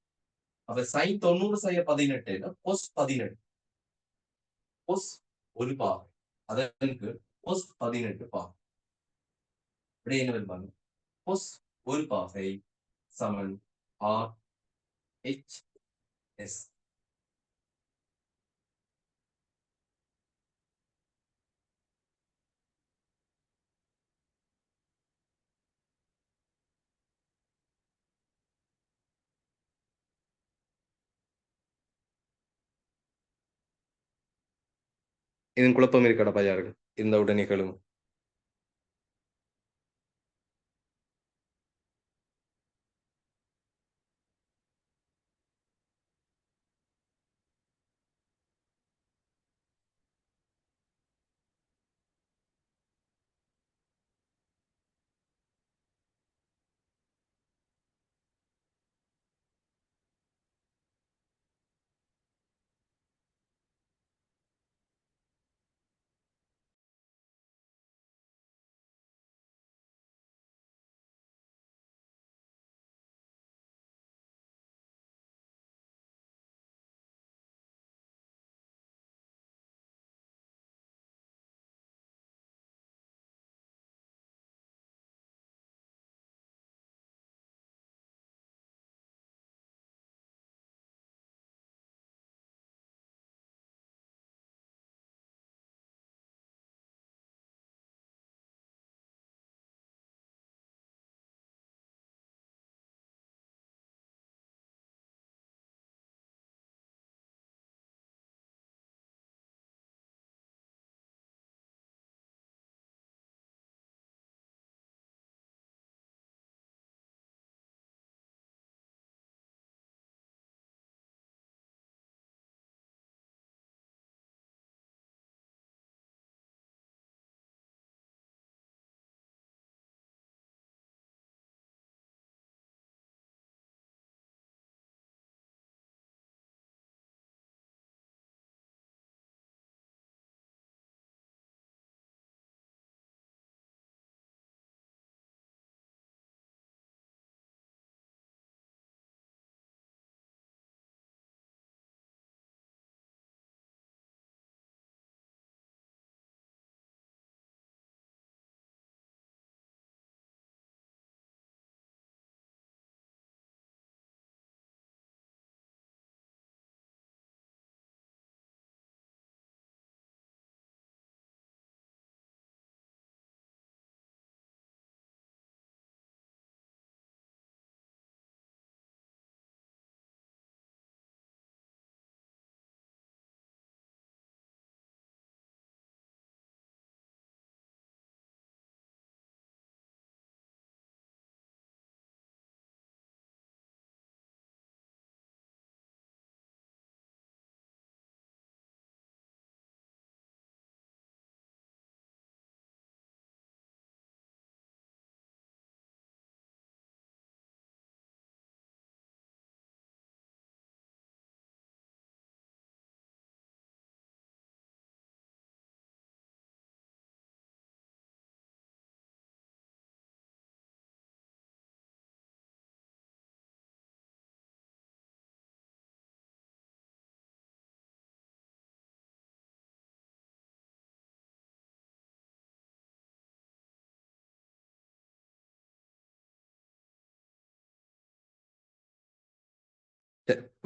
அப்ப sin 90/18 என்ன cos 18 cos 1 பாகம் அதற்கு cos 18 பாகம். அப்படியே என்ன வருவாங்க cos 1 பாகை சமன் r h s. இதன் குழப்பம் இருக்கடா பையாருக்கு இந்த உடனே கேளுங்க.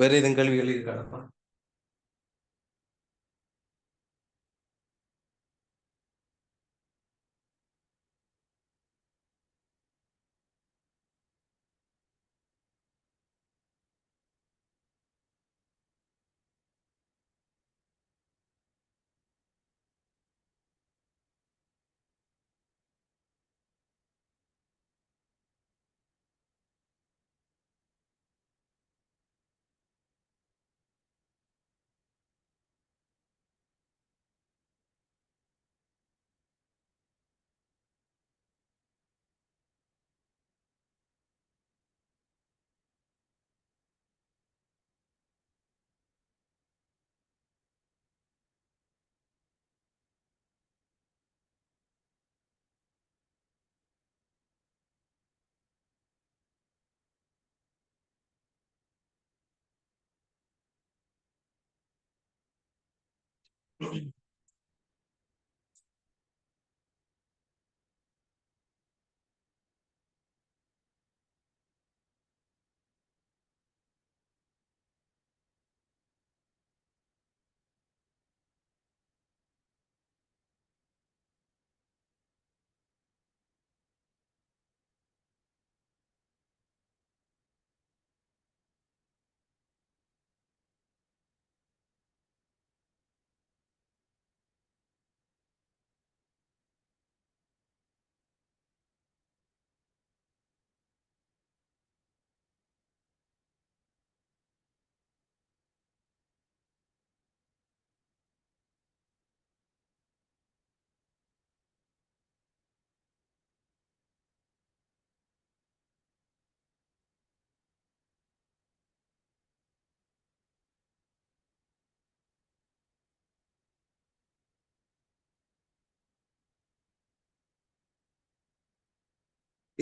வேற எதுவும் கேள்விகள் இருக்காடப்பா?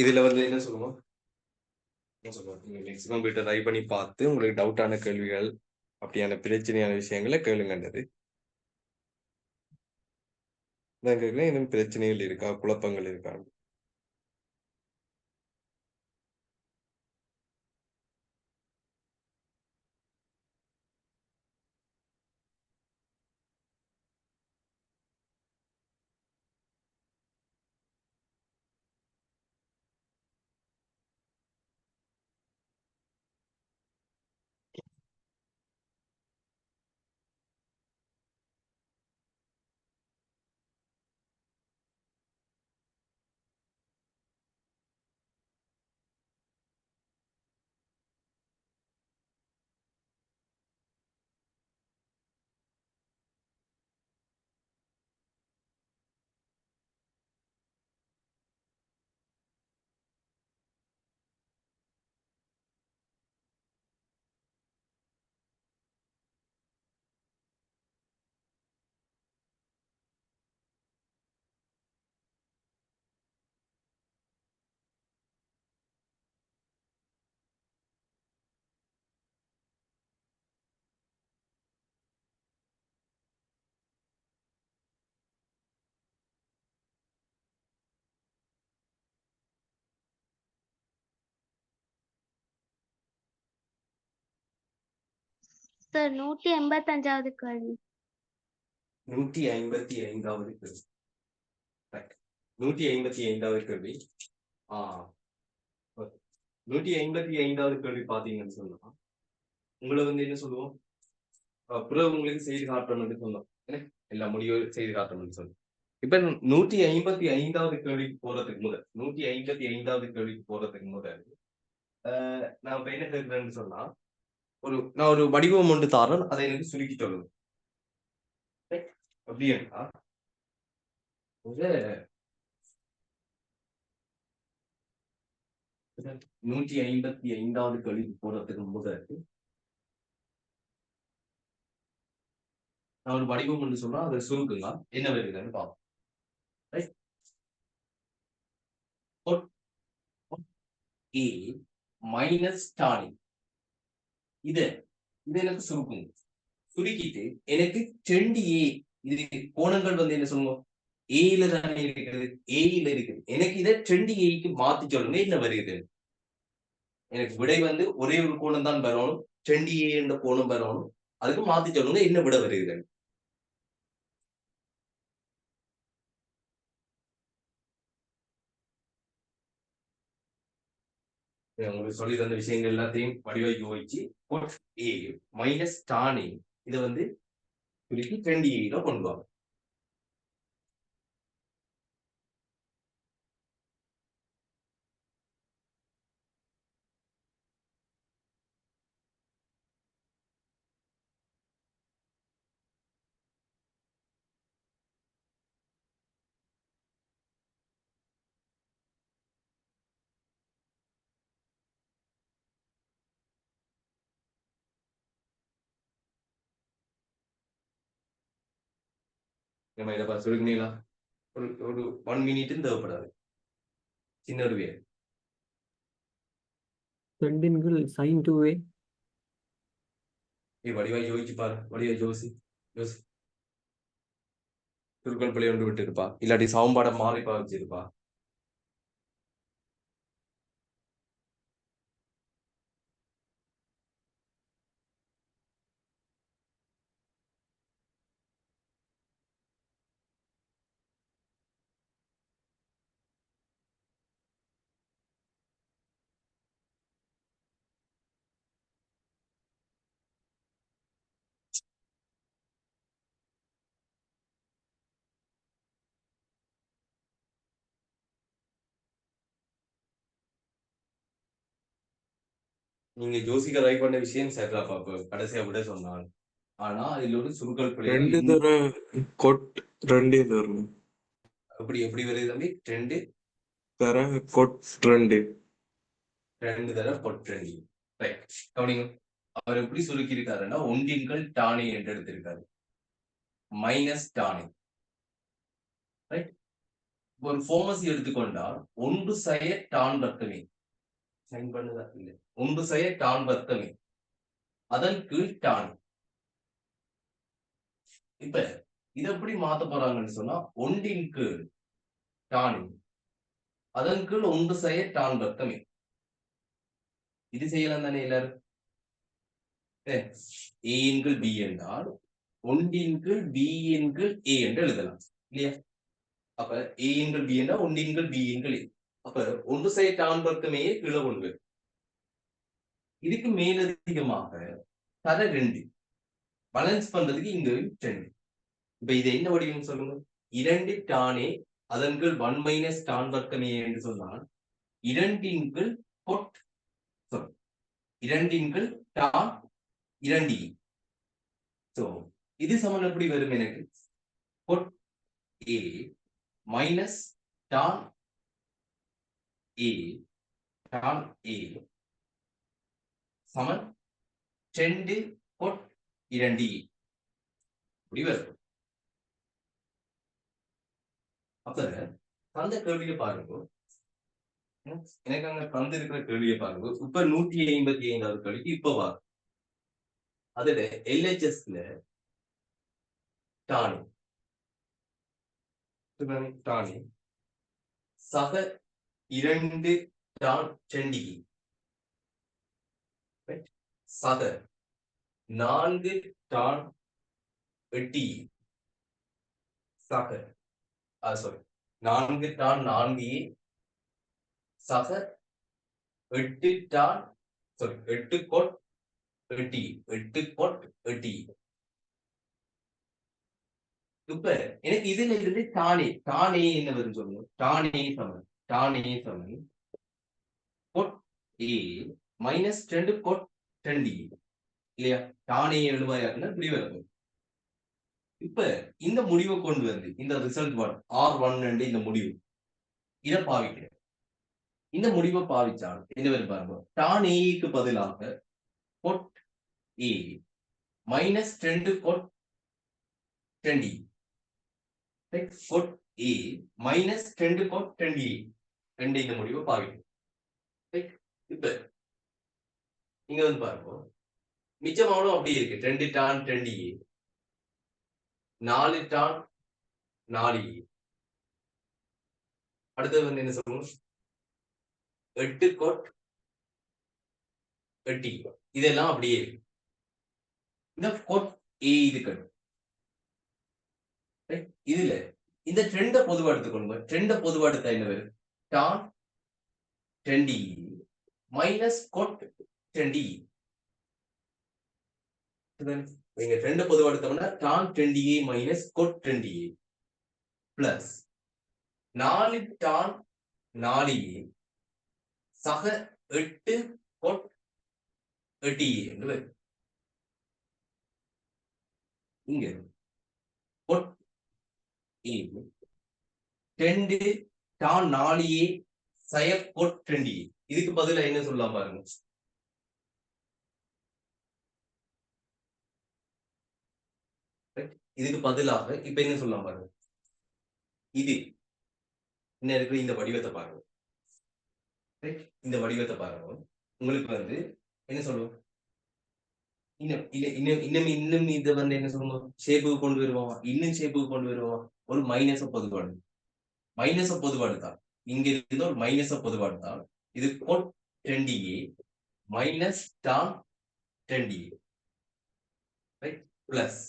இதுல வந்து என்ன சொல்லுவோம், நீங்க மேக்ஸிமம் போயிட்டு ட்ரை பண்ணி பார்த்து உங்களுக்கு டவுட்டான கேள்விகள் அப்படியான பிரச்சனையான விஷயங்களை கேளுங்கன்றது. நான் கேட்கிறேன், இன்னும் பிரச்சனைகள் இருக்கா, குழப்பங்கள் இருக்கா? சார் 185வது கேள்வி. 155வது கேள்வி. Right. 155வது கேள்வி. 155வது கேள்வி பாத்தீங்கன்னு சொன்னா உங்களை வந்து என்ன சொல்லுவோம், பிறகு உங்களுக்கு செய்து காட்டணும்னு சொன்னோம். எல்லா முடிவும் செய்து காட்டணும்னு சொன்னோம். இப்ப 155வது கேள்விக்கு போறதுக்கு முதல் 155வது கேள்விக்கு போறதுக்கு முதல் நான் இப்ப என்ன கேட்கிறேன்னு சொன்னா, நான் ஒரு வடிவம் ஒன்று தாரேன், அதை எனக்கு சுருக்கி சொல்லுங்க. அப்படின்னா 155வது கேள்விக்கு போறதுக்கு முதல் நான் ஒரு வடிவம் ஒன்று சொன்னா அதை சுருக்குங்க, என்ன வருதுன்னு பார்ப்போம். A minus tan. இது எனக்கு சுருக்குங்க. சுருக்கிட்டு எனக்கு 2A, இது கோணங்கள் வந்து என்ன சொல்லுவோம், ஏல தானே இருக்கிறது, ஏல இருக்குது. எனக்கு இதை 2Aக்கு மாத்தி சொல்லுங்க, என்ன வருகிறது? எனக்கு விடை வந்து ஒரே ஒரு கோணம் தான் வரணும், 2A என்ற கோணம் வரணும். அதுக்கு மாத்தி சொல்லுங்க என்ன விட வருகிறது. உங்களுக்கு சொல்லி தந்த விஷயங்கள் எல்லாத்தையும் வடிவாக யோசிச்சு cot A minus tan A இதை வந்து சுருக்கி 2A கொண்டு வாங்க. நம்ம இதை சுருங்கினீங்களா? ஒரு 1 மினிட்டும் தேவைப்படாது. சின்ன ஒரு வேர் 2 sin 2a. வடிவா யோசிச்சு பாரு, வடிவா யோசி. சுருக்கல் பிள்ளை ஒன்று விட்டு இருப்பா, இல்லாட்டி சமன்பாடை மாறி பாவிச்சிருப்பா. நீங்க ஜோசிக்க ரைட் பண்ண விஷயம் சரிடா பாப்பு, கடைசியா விட சொன்னான். ஆனா இதுல ஒரு சுருக்கல் பிள்ளை 2 தர கொட் 2 தரும். எப்படி எப்படி வருது தம்பி? 2 தர கொட் 2. தர பொற்றண்டி. ரைட், கவனிங்க. அவர் எப்படி சுருக்கி இருக்காருன்னா ஒன்றின்கள் டானே என்று எடுத்திருக்காரு, மைனஸ் டானே. ரைட், ஒரு ஃபோமசி எடுத்துக்கொண்டால் ஒன்று செய்ய டான் வர்க்கமே, சைன் பண்ணுதா இல்ல, ஒன்று செய்ய டான் வர்க்கமே, அதன் கீழ் டான். இப்ப இதை எப்படி மாத்த போறாங்கன்னு சொன்னா ஒன்றின் கீழ் டான், அதன் கீழ் ஒன்று செய்ய டான் வர்க்கமே. இது செய்யலாம் தானே எல்லாரும்? A இன் கீழ் B என்றால் ஒன்றின் கீழ் B இன் கீழ் A என்று எழுதலாம் இல்லையா? அப்ப A இன் கீழ் B என்றால் ஒன்றின் கீழ் B இன் கீழ் A. அப்ப ஒன்று செய்ய டான் வர்க்கமே கீழே கொண்டு, இதுக்கு மேலதிகமாக தர 2 பேலன்ஸ் பண்றதுக்கு இங்க 2. இப்ப இது என்ன வடிவம் சொல்லுங்க? 2 டானே அதன் கீழ் 1 மைனஸ் டான் வர்க்கமே என்று சொன்னால் 2 கீழ் கொட், 2 கீழ் டான் 2. சோ இது சமன் எப்படி வரும்? எனக்கு cot A minus tan A tan A சமன் 2 கொட் 2 இப்படி வரும். அப்ப அந்த கேள்வியை பாருங்க, எனக்கு அங்க தந்து இருக்கிற கேள்வியை பாருங்க. இப்ப 155வது கேள்விக்கு இப்ப பாருங்க, அதுல LHSல டானி டானி சக 2 டான் 2 சக 4 டான் 8 சக சாரி 4 டான் 4 சக 8 டான் சாரி 8 கோட் 8 8 கோட் 8. இப்ப எனக்கு இதுல இருந்து டானே என்ன வரும் சொல்லணும்? டானே சமன் கோட் A மைனஸ் 2 கோட் 2 இல்லையா? டானே எழுவாயாக்குன்னா இப்படி வரும். இப்ப இந்த முடிவை கொண்டு வந்து இந்த ரிசல்ட் R1 இந்த முடிவு இதை பாவிக்கிறேன். இந்த முடிவை பாவிச்சால் என்ன வரும் பாருங்க, டான் ஏக்கு பதிலாக cot A minus 2 cot 2 cot A minus 2 cot 2 இந்த முடிவை பாவிக்கிறேன். இப்ப இங்க வந்து பாருங்க, மிச்சமாவளும் அப்படி இருக்கு. 2 டான் 2 4 டான் 4. அடுத்தது வந்து என்ன சொல்லுவோம்? 8 கோட் டி இதெல்லாம் அப்படியே இருக்கு. இந்த கோட் ஏ இது கட்டு இதுல இந்த ட்ரெண்ட பொதுவா எடுத்துக்கொள்ளுங்க. ட்ரெண்ட பொதுவா எடுத்தா என்ன வரும்? டான் 10 மைனஸ் கோட் 10 நீங்க ட்ரெண்ட பொதுவா எடுத்தோம்னா tan 10 minus cot 10 plus 4 tan 4 சக 8 கோட் 8 என்று வரும். இங்க கோட் 2 டான் 4 சய கோட் 20 இதுக்கு பதிலா என்ன சொல்லலாம் பாருங்க. இதுக்கு பதிலாக இப்ப என்ன சொல்லலாம் பாருங்க. இது என்ன இருக்கு? இந்த வடிவத்தை பாருங்க. இந்த வடிவத்தை பாருங்க. உங்களுக்கு வந்து என்ன சொல்லுவோம்? இன்னும் இதை வந்து என்ன சொல்லுவோம்? ஷேப்புக்கு கொண்டு வருவோம். இன்னும் ஷேப்புக்கு கொண்டு வருவோம். ஒரு மைனஸ பொதுவாடு தான். இங்க இருந்து ஒரு மைனஸ பொதுவாடு தான். இது கோட் 20 மைனஸ் டான் 20 பிளஸ்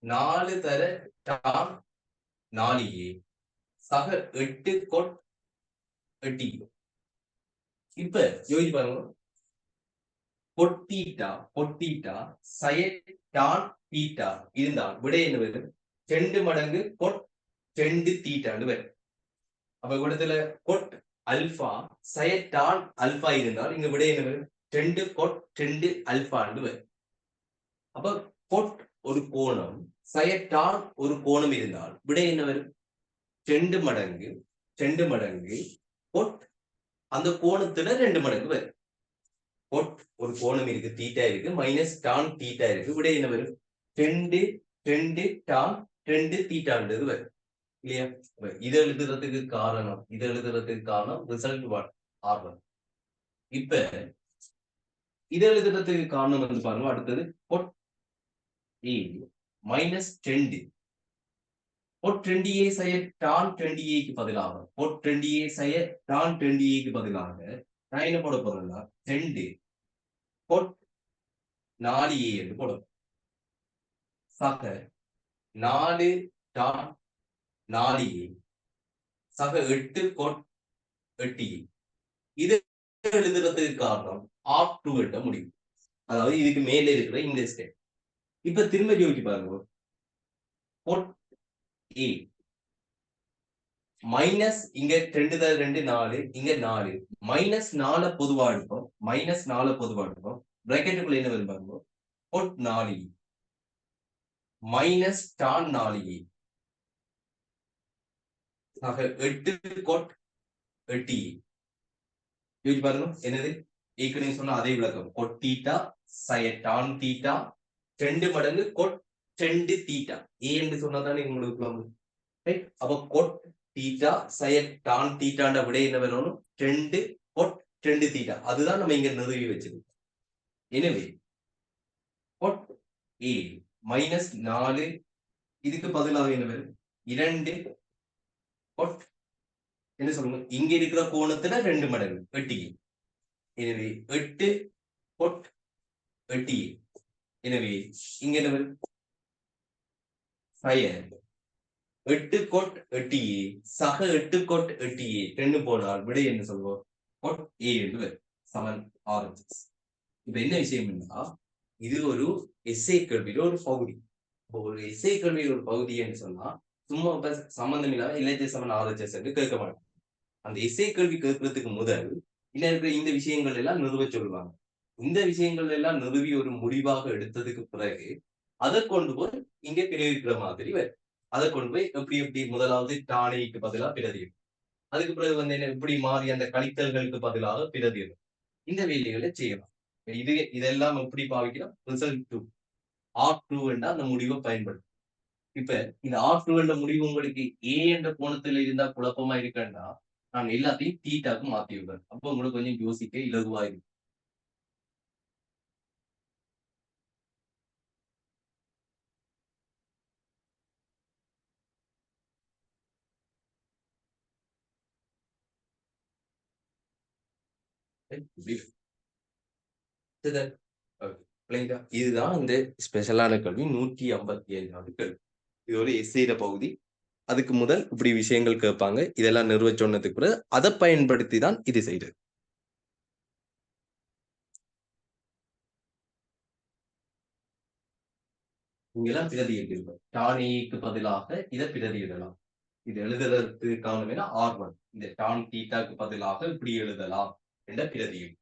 4 தர டான் 4 சக 8 கோட் 8. இப்ப யோசிச்சு பாருங்க. பொட்டீட்டா சய டான் தீட்டா இருந்தால் விடை என்ன வரும்? 2 மடங்கு கொட் 2 தீட்டான்னு வரும். அப்ப இடத்துல கொட் அல்பா சய டான் அல்பா இருந்தால் இங்க விடை என்ன வரும்? 2 கொட் 2 அல்பான்னு வரும். அப்ப கொட் ஒரு கோணம் சய டான் ஒரு கோணம் இருந்தால் விடை என்ன வரும்? 2 மடங்கு கொட் அந்த கோணத்துல 2 மடங்கு வரும். கோட் ஒரு கோணம் இருக்கு, தீட்டா இருக்கு, மைனஸ் டான் தீட்டா இருக்கு. விட என்ன வரும்? 2 டான் 2 தீட்டான்றது வரும் இல்லையா? இதை எழுதுறதுக்கு காரணம் ரிசல்ட் வாட் R1. இப்ப இதை எழுதுறதுக்கு காரணம் வந்து பாருங்க. அடுத்தது கோட் ஏ மைனஸ் 2 கோட் 20 செய்ய டான் 20க்கு பதிலாக கோட் 20 செய்ய டான் 20க்கு பதிலாக நான் என்ன போட போறேன்னா 2 கோட் 4 என்று போடும். சக 4 டான் 4 சக 8 கோட் 8. இது எழுதுறதுக்கு காரணம் R2 எட்ட முடியும். அதாவது இதுக்கு மேலே இருக்கிற இந்த ஸ்டெப். இப்ப திரும்ப யோசிச்சு பாருங்க. கோட் ஏ மைனஸ் இங்க 2 தர 2 4 இங்க 4 மைனஸ் 4 பொதுவா எடுப்போம். பிராக்கெட்டுக்குள்ள என்ன வரும் பாருங்க. கோட் 4 மைனஸ் டான் 4 ஆக 8 கோட் 8. யோசிச்சு பாருங்க. என்னது? ஏற்கனவே சொன்ன அதே விளக்கம். கோட் தீட்டா சய டான் தீட்டா 2 மடங்கு கோட் 2 தீட்டா ஏ என்று சொன்னதானே உங்களுக்கு. அப்ப கோட் தீட்டா சய டான் தீட்டாண்ட விட என்ன வேணும்? 2 கோட் 2 தீட்டா. அதுதான் நம்ம இங்க நிறுவி வச்சிருக்கோம். எனவே கோட் ஏ மைனஸ் 4 இதுக்கு பதிலாக என்ன வரும்? 2 கோட் என்ன சொல்லுங்க? இங்க இருக்கிற கோணத்துல 2 மடங்கு 8. எனவே 8 கோட் 8. எனவே இங்க என்ன வரும்? 8 கோட் 8 சக 8 கோட் 8 2 போனால் விடை என்ன சொல்வோம்? கோட் ஏ என்று வரும். சமன் ஆரஞ்சஸ். இப்ப என்ன விஷயம்னா இது ஒரு எஸ்ஏ கேள்வியில ஒரு பகுதி. ஒரு எஸ்ஏ கேள்வியில் ஒரு பகுதி என்று சொன்னா சும்மா சம்பந்தம் இல்லாம LHS சமன் RHS என்று கேட்க மாட்டாங்க. அந்த எஸ்ஏ கேள்வி கேட்கறதுக்கு முதல் இல்ல இருக்கிற இந்த விஷயங்கள் எல்லாம் நிறுவ சொல்லுவாங்க. இந்த விஷயங்கள் எல்லாம் நிறுவி ஒரு முடிவாக எடுத்ததுக்கு பிறகு அதை கொண்டு போய் இங்க பிரயோகிக்கிற மாதிரி வரும். அதை கொண்டு போய் எப்படி முதலாவது டானைக்கு பதிலாக பிரதியும், அதுக்கு பிறகு வந்து என்ன இப்படி மாறி அந்த கழித்தல்களுக்கு பதிலாக பிரதியும் இந்த வேலைகளை செய்யலாம். இதெல்லாம் எப்படி பாவிக்கலாம்? ரிசல்ட் 2 R2 என்ற அந்த முடிவை பயன்படுத்தும். இப்ப இந்த R2 என்ற முடிவு உங்களுக்கு ஏ என்ற கோணத்துல இருந்தா குழப்பமா இருக்கா? நான் எல்லாத்தையும் தீட்டாக்கு மாத்தி விடுறேன். அப்போ உங்களுக்கு கொஞ்சம் யோசிக்க இலகுவா இருக்கும். இதுதான் விளங்குதா? இதுதான் இந்த ஸ்பெஷலான கல்வி 157வது கேள்வி. இது ஒரு எஸ்ஸேட பகுதி. அதுக்கு முதல் இப்படி விஷயங்கள் கேட்பாங்க. இதெல்லாம் நிறுவ சொன்னதுக்கு பிறகு அதை பயன்படுத்தி தான் இது செய்யுது. இங்கெல்லாம் பிரதியிடலாம். டான் ஏக்கு பதிலாக இதை பிரதியிடலாம். இது எழுதுறதுக்கு காரணம் என்ன? R1. இந்த டான் தீட்டாக்கு பதிலாக இப்படி எழுதலாம் என்ற பிரதியீடு.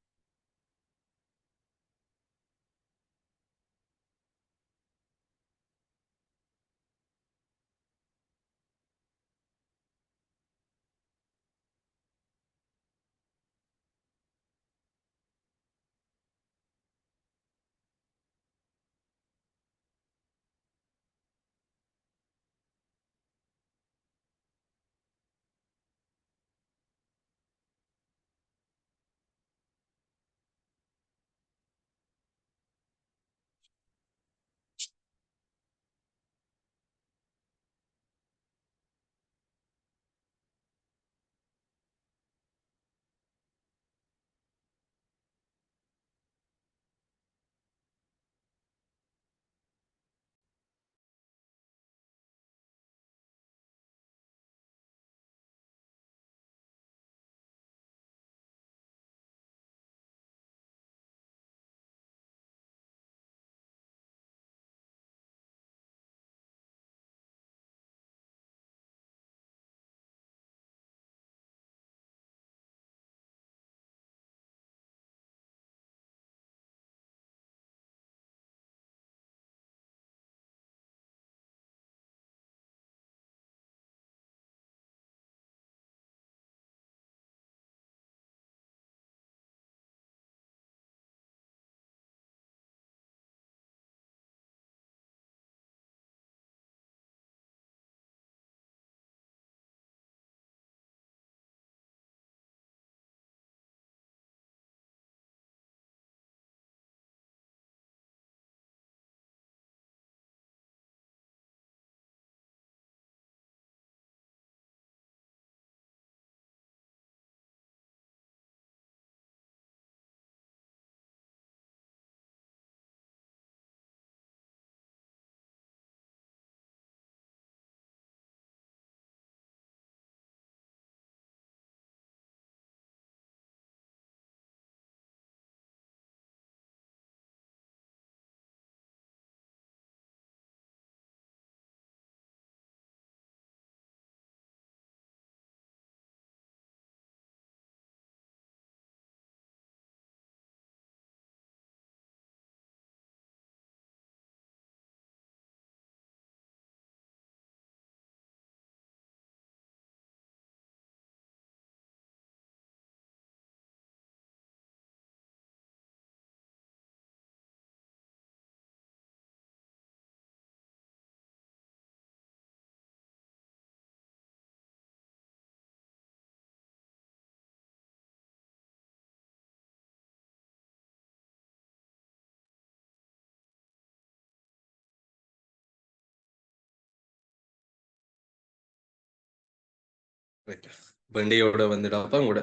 ரைட். வண்டியோட வந்துடாப்ப கூட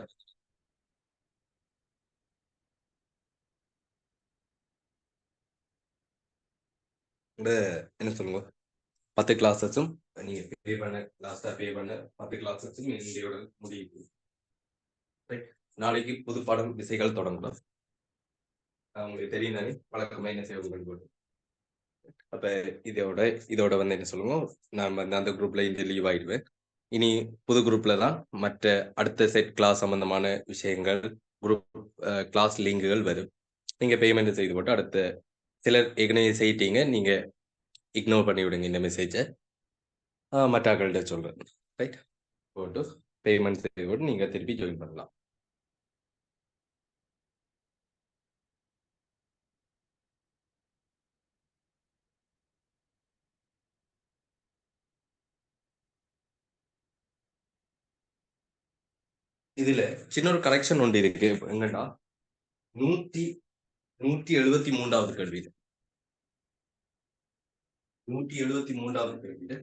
கூட என்ன சொல்லுங்க, 10 கிளாஸஸும் நீங்க பே பண்ண லாஸ்டா பே பண்ண 10 கிளாஸஸும் இந்தியோட முடியுது. ரைட். நாளைக்கு புது பாடம் விசைகள் தொடங்கலாம். உங்களுக்கு தெரியும் தானே வழக்கமா என்ன செய்வது. அப்ப இதோட இதோட வந்து என்ன சொல்லுவோம், நான் வந்து அந்த குரூப்ல இருந்து லீவ் ஆயிடுவேன். இனி புது குரூப்ல தான் மற்ற அடுத்த செட் கிளாஸ் சம்பந்தமான விஷயங்கள், குரூப் கிளாஸ் லிங்குகள் வரும். நீங்க பேமெண்ட் செய்து போட்டு அடுத்த சிலர் ஏற்கனவே செய்யிட்டீங்க, நீங்க இக்னோர் பண்ணி விடுங்க இந்த மெசேஜை. மற்ற ஆக்கள்கிட்ட சொல்றேன். ரைட். போட்டு பேமெண்ட் செய்து போட்டு நீங்க திருப்பி ஜாயின் பண்ணலாம். இதுல சின்ன ஒரு கரெக்ஷன் ஒன்று இருக்கு. என்னன்னா 173வது கேள்வியில 173வது கேள்வியில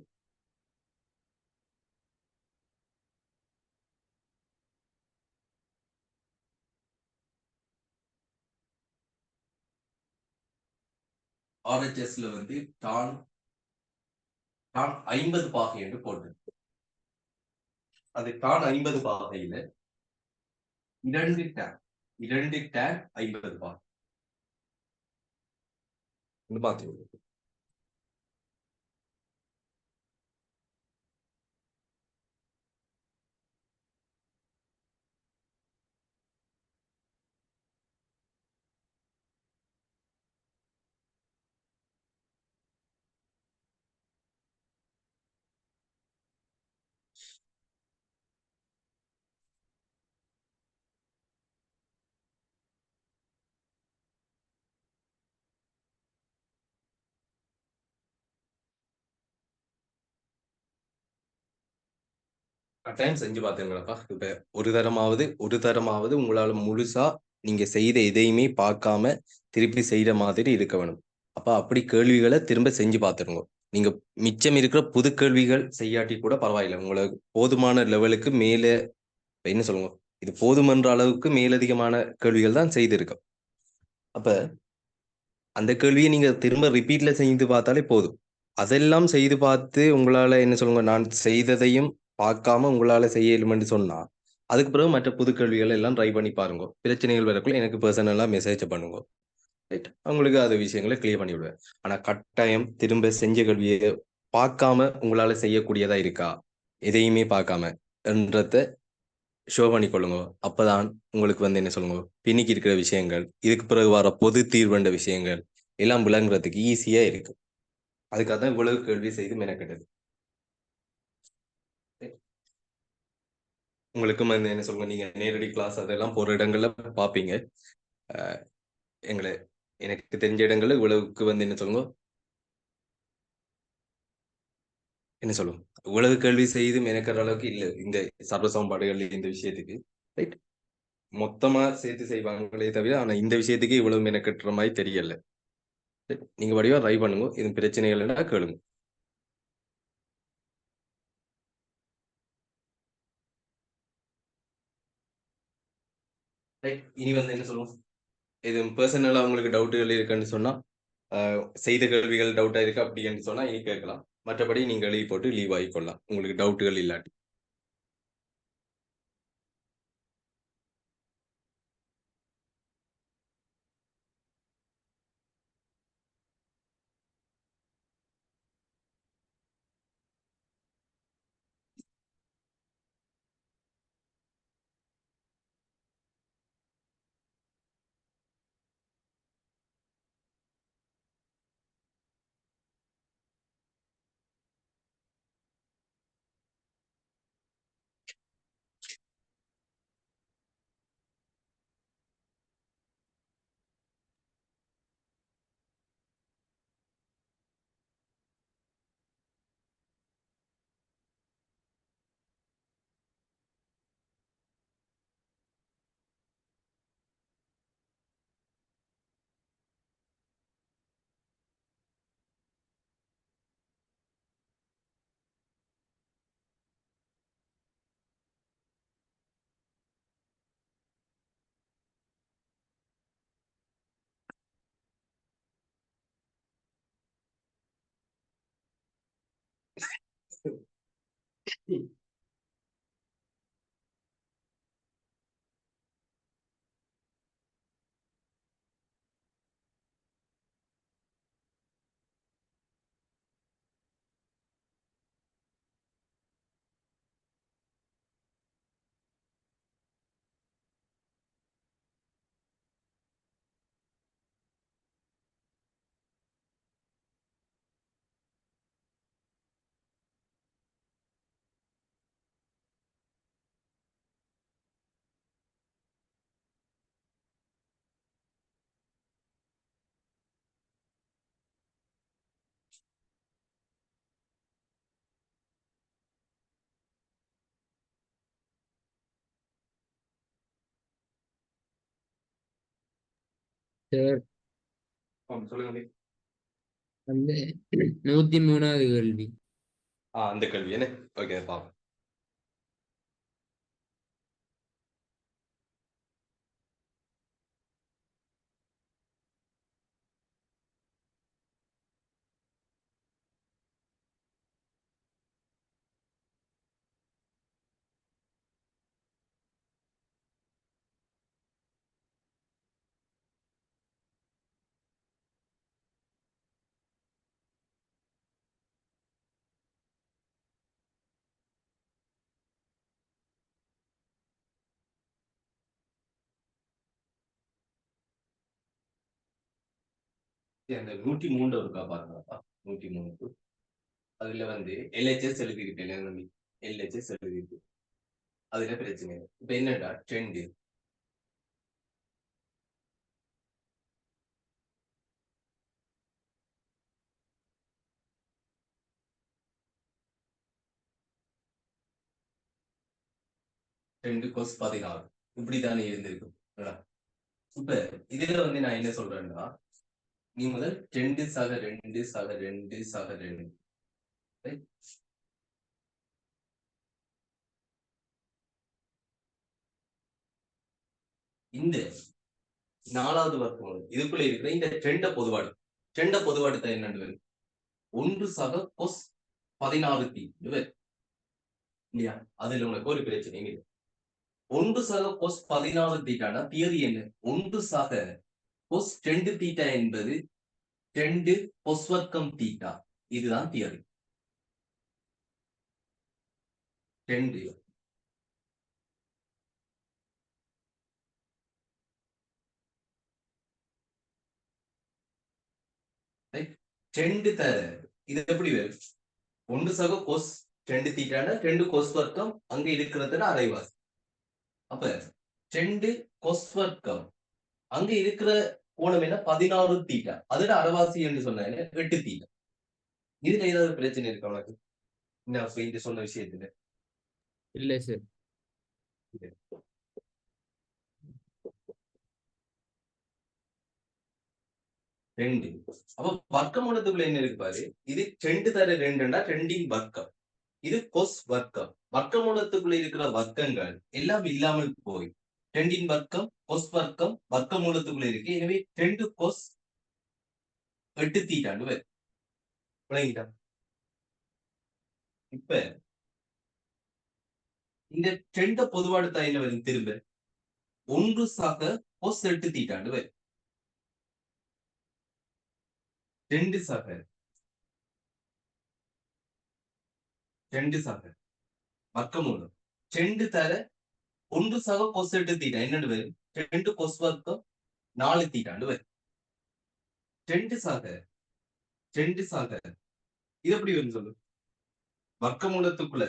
RHSல வந்து டான் டான் 50 பாகை என்று போட்டு அது டான் 50 பாகையில 2 tan 50 பாகை பாத்தீங்க. கட்டாயம் செஞ்சு பாத்துங்களப்பா. இப்ப ஒரு தரமாவது உங்களால முழுசா நீங்க செய்த எதையுமே பார்க்காம திருப்பி செய்யற மாதிரி இருக்க வேணும். அப்ப அப்படி கேள்விகளை திரும்ப செஞ்சு பார்த்துருங்க. நீங்க மிச்சம் இருக்கிற புது கேள்விகள் செய்யாட்டி கூட பரவாயில்லை. உங்களுக்கு போதுமான லெவலுக்கு மேல என்ன சொல்லுங்க, இது போதுமன்ற அளவுக்கு மேலதிகமான கேள்விகள் தான் செய்திருக்கும். அப்ப அந்த கேள்வியை நீங்க திரும்ப ரிப்பீட்ல செய்து பார்த்தாலே போதும். அதெல்லாம் செய்து பார்த்து உங்களால என்ன சொல்லுங்க, நான் செய்ததையும் பார்க்காம உங்களால செய்ய இயலுமென்று சொன்னா, அதுக்கு பிறகு மற்ற புது கேள்விகள் எல்லாம் ட்ரை பண்ணி பாருங்க. பிரச்சனைகள் வரக்குள்ள எனக்கு பர்சனலா மெசேஜ் பண்ணுங்க. ரைட். உங்களுக்கு அது விஷயங்களை கிளியர் பண்ணி விடுவேன். ஆனா கட்டாயம் திரும்ப செஞ்ச கேள்வியை பார்க்காம உங்களால செய்யக்கூடியதா இருக்கா, எதையுமே பார்க்காம என்றத ஷோ பண்ணிக்கொள்ளுங்க. அப்பதான் உங்களுக்கு வந்து என்ன சொல்லுங்க, பின்னிக்கு இருக்கிற விஷயங்கள், இதுக்கு பிறகு வர பொது தீர்வுன்ற விஷயங்கள் எல்லாம் விளங்குறதுக்கு ஈஸியா இருக்கு. அதுக்காக தான் இவ்வளவு கேள்வி செய்து மெனக்கெட்டது. உங்களுக்கும் வந்து என்ன சொல்லுங்க, நீங்க நேரடி கிளாஸ் அதெல்லாம் போற இடங்கள்ல பார்ப்பீங்க. அஹ் எங்களை எனக்கு தெரிஞ்ச இடங்கள்ல இவ்வளவுக்கு வந்து என்ன சொல்லுவோம், இவ்வளவு கேள்வி செய்து மெனக்கிற அளவுக்கு இல்லை இந்த சர்வ சமன்பாடுகள் இந்த விஷயத்துக்கு. ரைட். மொத்தமா சேர்த்து செய்வாங்களே தவிர, ஆனா இந்த விஷயத்துக்கு இவ்வளவு மெனக்கட்டுற மாதிரி தெரியல. Right. நீங்க வடிவா ட்ரை பண்ணுங்க. இது பிரச்சனைகள்னா கேளுங்க. ரைட். இனி வந்து என்ன சொல்லுவோம், இது பர்சனலா உங்களுக்கு டவுட்டுகள் இருக்குன்னு சொன்னா, செய்த கேள்விகள் டவுட்டா இருக்கு அப்படின்னு சொன்னா இனி கேட்கலாம். மற்றபடி நீங்க எழுதி போட்டு லீவ் ஆகிக்கொள்ளலாம் உங்களுக்கு டவுட்டுகள் இல்லாட்டி. சார் சொல்லுங்க. வந்து 103வது கேள்வி. அந்த கேள்வி என்ன? ஓகே பாப்போம். அந்த 103 இருக்கா பாருங்கப்பா, 103 அதுல வந்து எல்ஹெச்எஸ் எழுதிக்கிட்டேன், எல்ஹெச்எஸ் எழுதிட்டு அதுல பிரச்சனை இல்லை. இப்ப என்னடா ட்ரெண்ட் ட்ரெண்ட் கோஸ் 16 இப்படித்தானே இருந்திருக்கும். இப்ப இதுல வந்து நான் என்ன சொல்றேன்னா, நீ முதல் 2 சக 2 சக 2 சக 2 right? இந்த 4வது வர்க்கம் இதுக்குள்ள இருக்கிற இந்த ட்ரெண்ட பொதுவாடுத்த என்னன்னு வரும், 1 சக கொஸ் 16 டி வரும் இல்லையா? அதுல உனக்கு ஒரு பிரச்சனை இல்லை. 1 சக கொஸ் 16 தீட்டானா தியரி என்ன? 1 சக கொஸ் 2 தீட்டா என்பது 2 கொஸ் வர்க்கம் தீட்டா. இதுதான் தியரி. 2 2 தர இது எப்படி வரும்? 1 சக கொஸ் 2 தீட்டானா 2 கொஸ் வர்க்கம் அங்க இருக்கிறதுல அரைவாசி. அப்ப 2 கொஸ் வர்க்கம் அங்க இருக்கிற கோணம் என்ன? 16 தீட்டா. அதுல அரைவாசி என்று சொன்ன 8 தீட்டா. இதுல ஏதாவது பிரச்சனை இருக்கா உனக்கு இந்த சொன்ன விஷயத்துல? இல்லை சார். ரெண்டு. அப்ப வர்க்க மூலத்துக்குள்ள என்ன இருக்கு பாரு, இது 2 தர 2ண்டா 2இன் வர்க்கம், இது கொஸ் வர்க்கம். வர்க்க மூலத்துக்குள்ள இருக்கிற வர்க்கங்கள் எல்லாம் இல்லாமல் போய் 2இன் வர்க்கம் கொஸ் வர்க்கம் வர்க்க மூலத்துக்குள்ள இருக்கு. எனவே 2 கொஸ் 8 தீட்டாண்டு வரும். விளங்கிட்டா? இப்ப இந்த 2 பொதுவாடுத்தா என்ன வரும்? திரும்ப 1 சக கொஸ் 8 தீட்டாண்டு வரும். 2 சக வர்க்கமூலம் 2 தர 1 சக கொஸ் 8 தீட்டா என்னன்னு வரும்? 2 கொஸ் வர்க்கம் 4 தீட்டாண்டு வரும். 2 சக இது எப்படி வரும் சொல்லு? வர்க்கமூலத்துக்குள்ள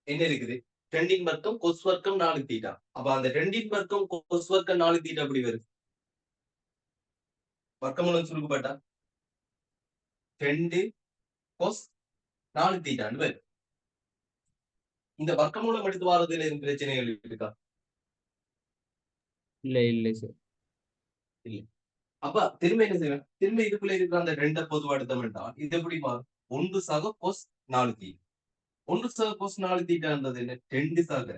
என்ன இருக்குது? 2இன் வர்க்கம் கொஸ் வர்க்கம் 4 தீட்டா. அப்ப அந்த 2இன் வர்க்கம் கொஸ் வர்க்கம் 4 தீட்டா எப்படி வரும்? வர்க்கமூலம் சுருக்கப்பட்டா 2 கொஸ் 4 தீட்டான்னு வரும். இந்த வர்க்கமூலம் எடுத்து வாரதுல எதுவும் பிரச்சனைகள் இருக்கா? இல்லை இல்லை சார். அப்ப திரும்ப என்ன செய்வேன்? திரும்ப இதுக்குள்ள இருக்கிற அந்த 2 பொதுவாடுத்தா இது எப்படி மாறும்? 1 சக கொஸ் 4 தீட்டா. 1 சக கொஸ் 4 தீட்டான்றது என்ன? 2 சக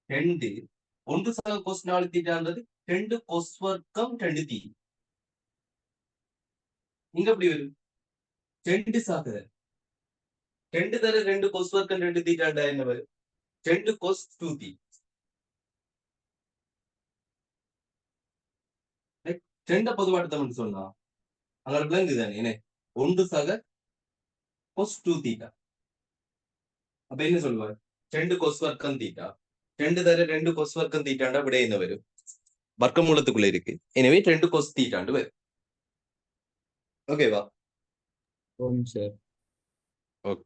2 1 சக கொஸ் 4 தீட்டான்றது 2 கொஸ் வர்க்கம் 2 தீட்டா. இங்க எப்படி வரும்? 2 சக 2 தர 2 கொஸ் வர்க்கம் 2 தீட்டாண்டா என்ன வரும்? 2 கொஸ் 2 தீட்டா. 2 பொதுவாடுத்தம் சொன்னா அங்க விளங்குதானே என்ன? 1 சக கொஸ் 2 தீட்டா. அப்ப என்ன சொல்லுவார்? 2 கொஸ் வர்க்கம் தீட்டா. 2 தர 2 கொஸ் வர்க்கம் தீட்டாண்டா விட என்ன வரும்? வர்க்க மூலத்துக்குள்ள இருக்கு. எனவே 2 கொஸ் தீட்டாண்டு வரும். ஓகேவா? ஓம் சார். ஓகே.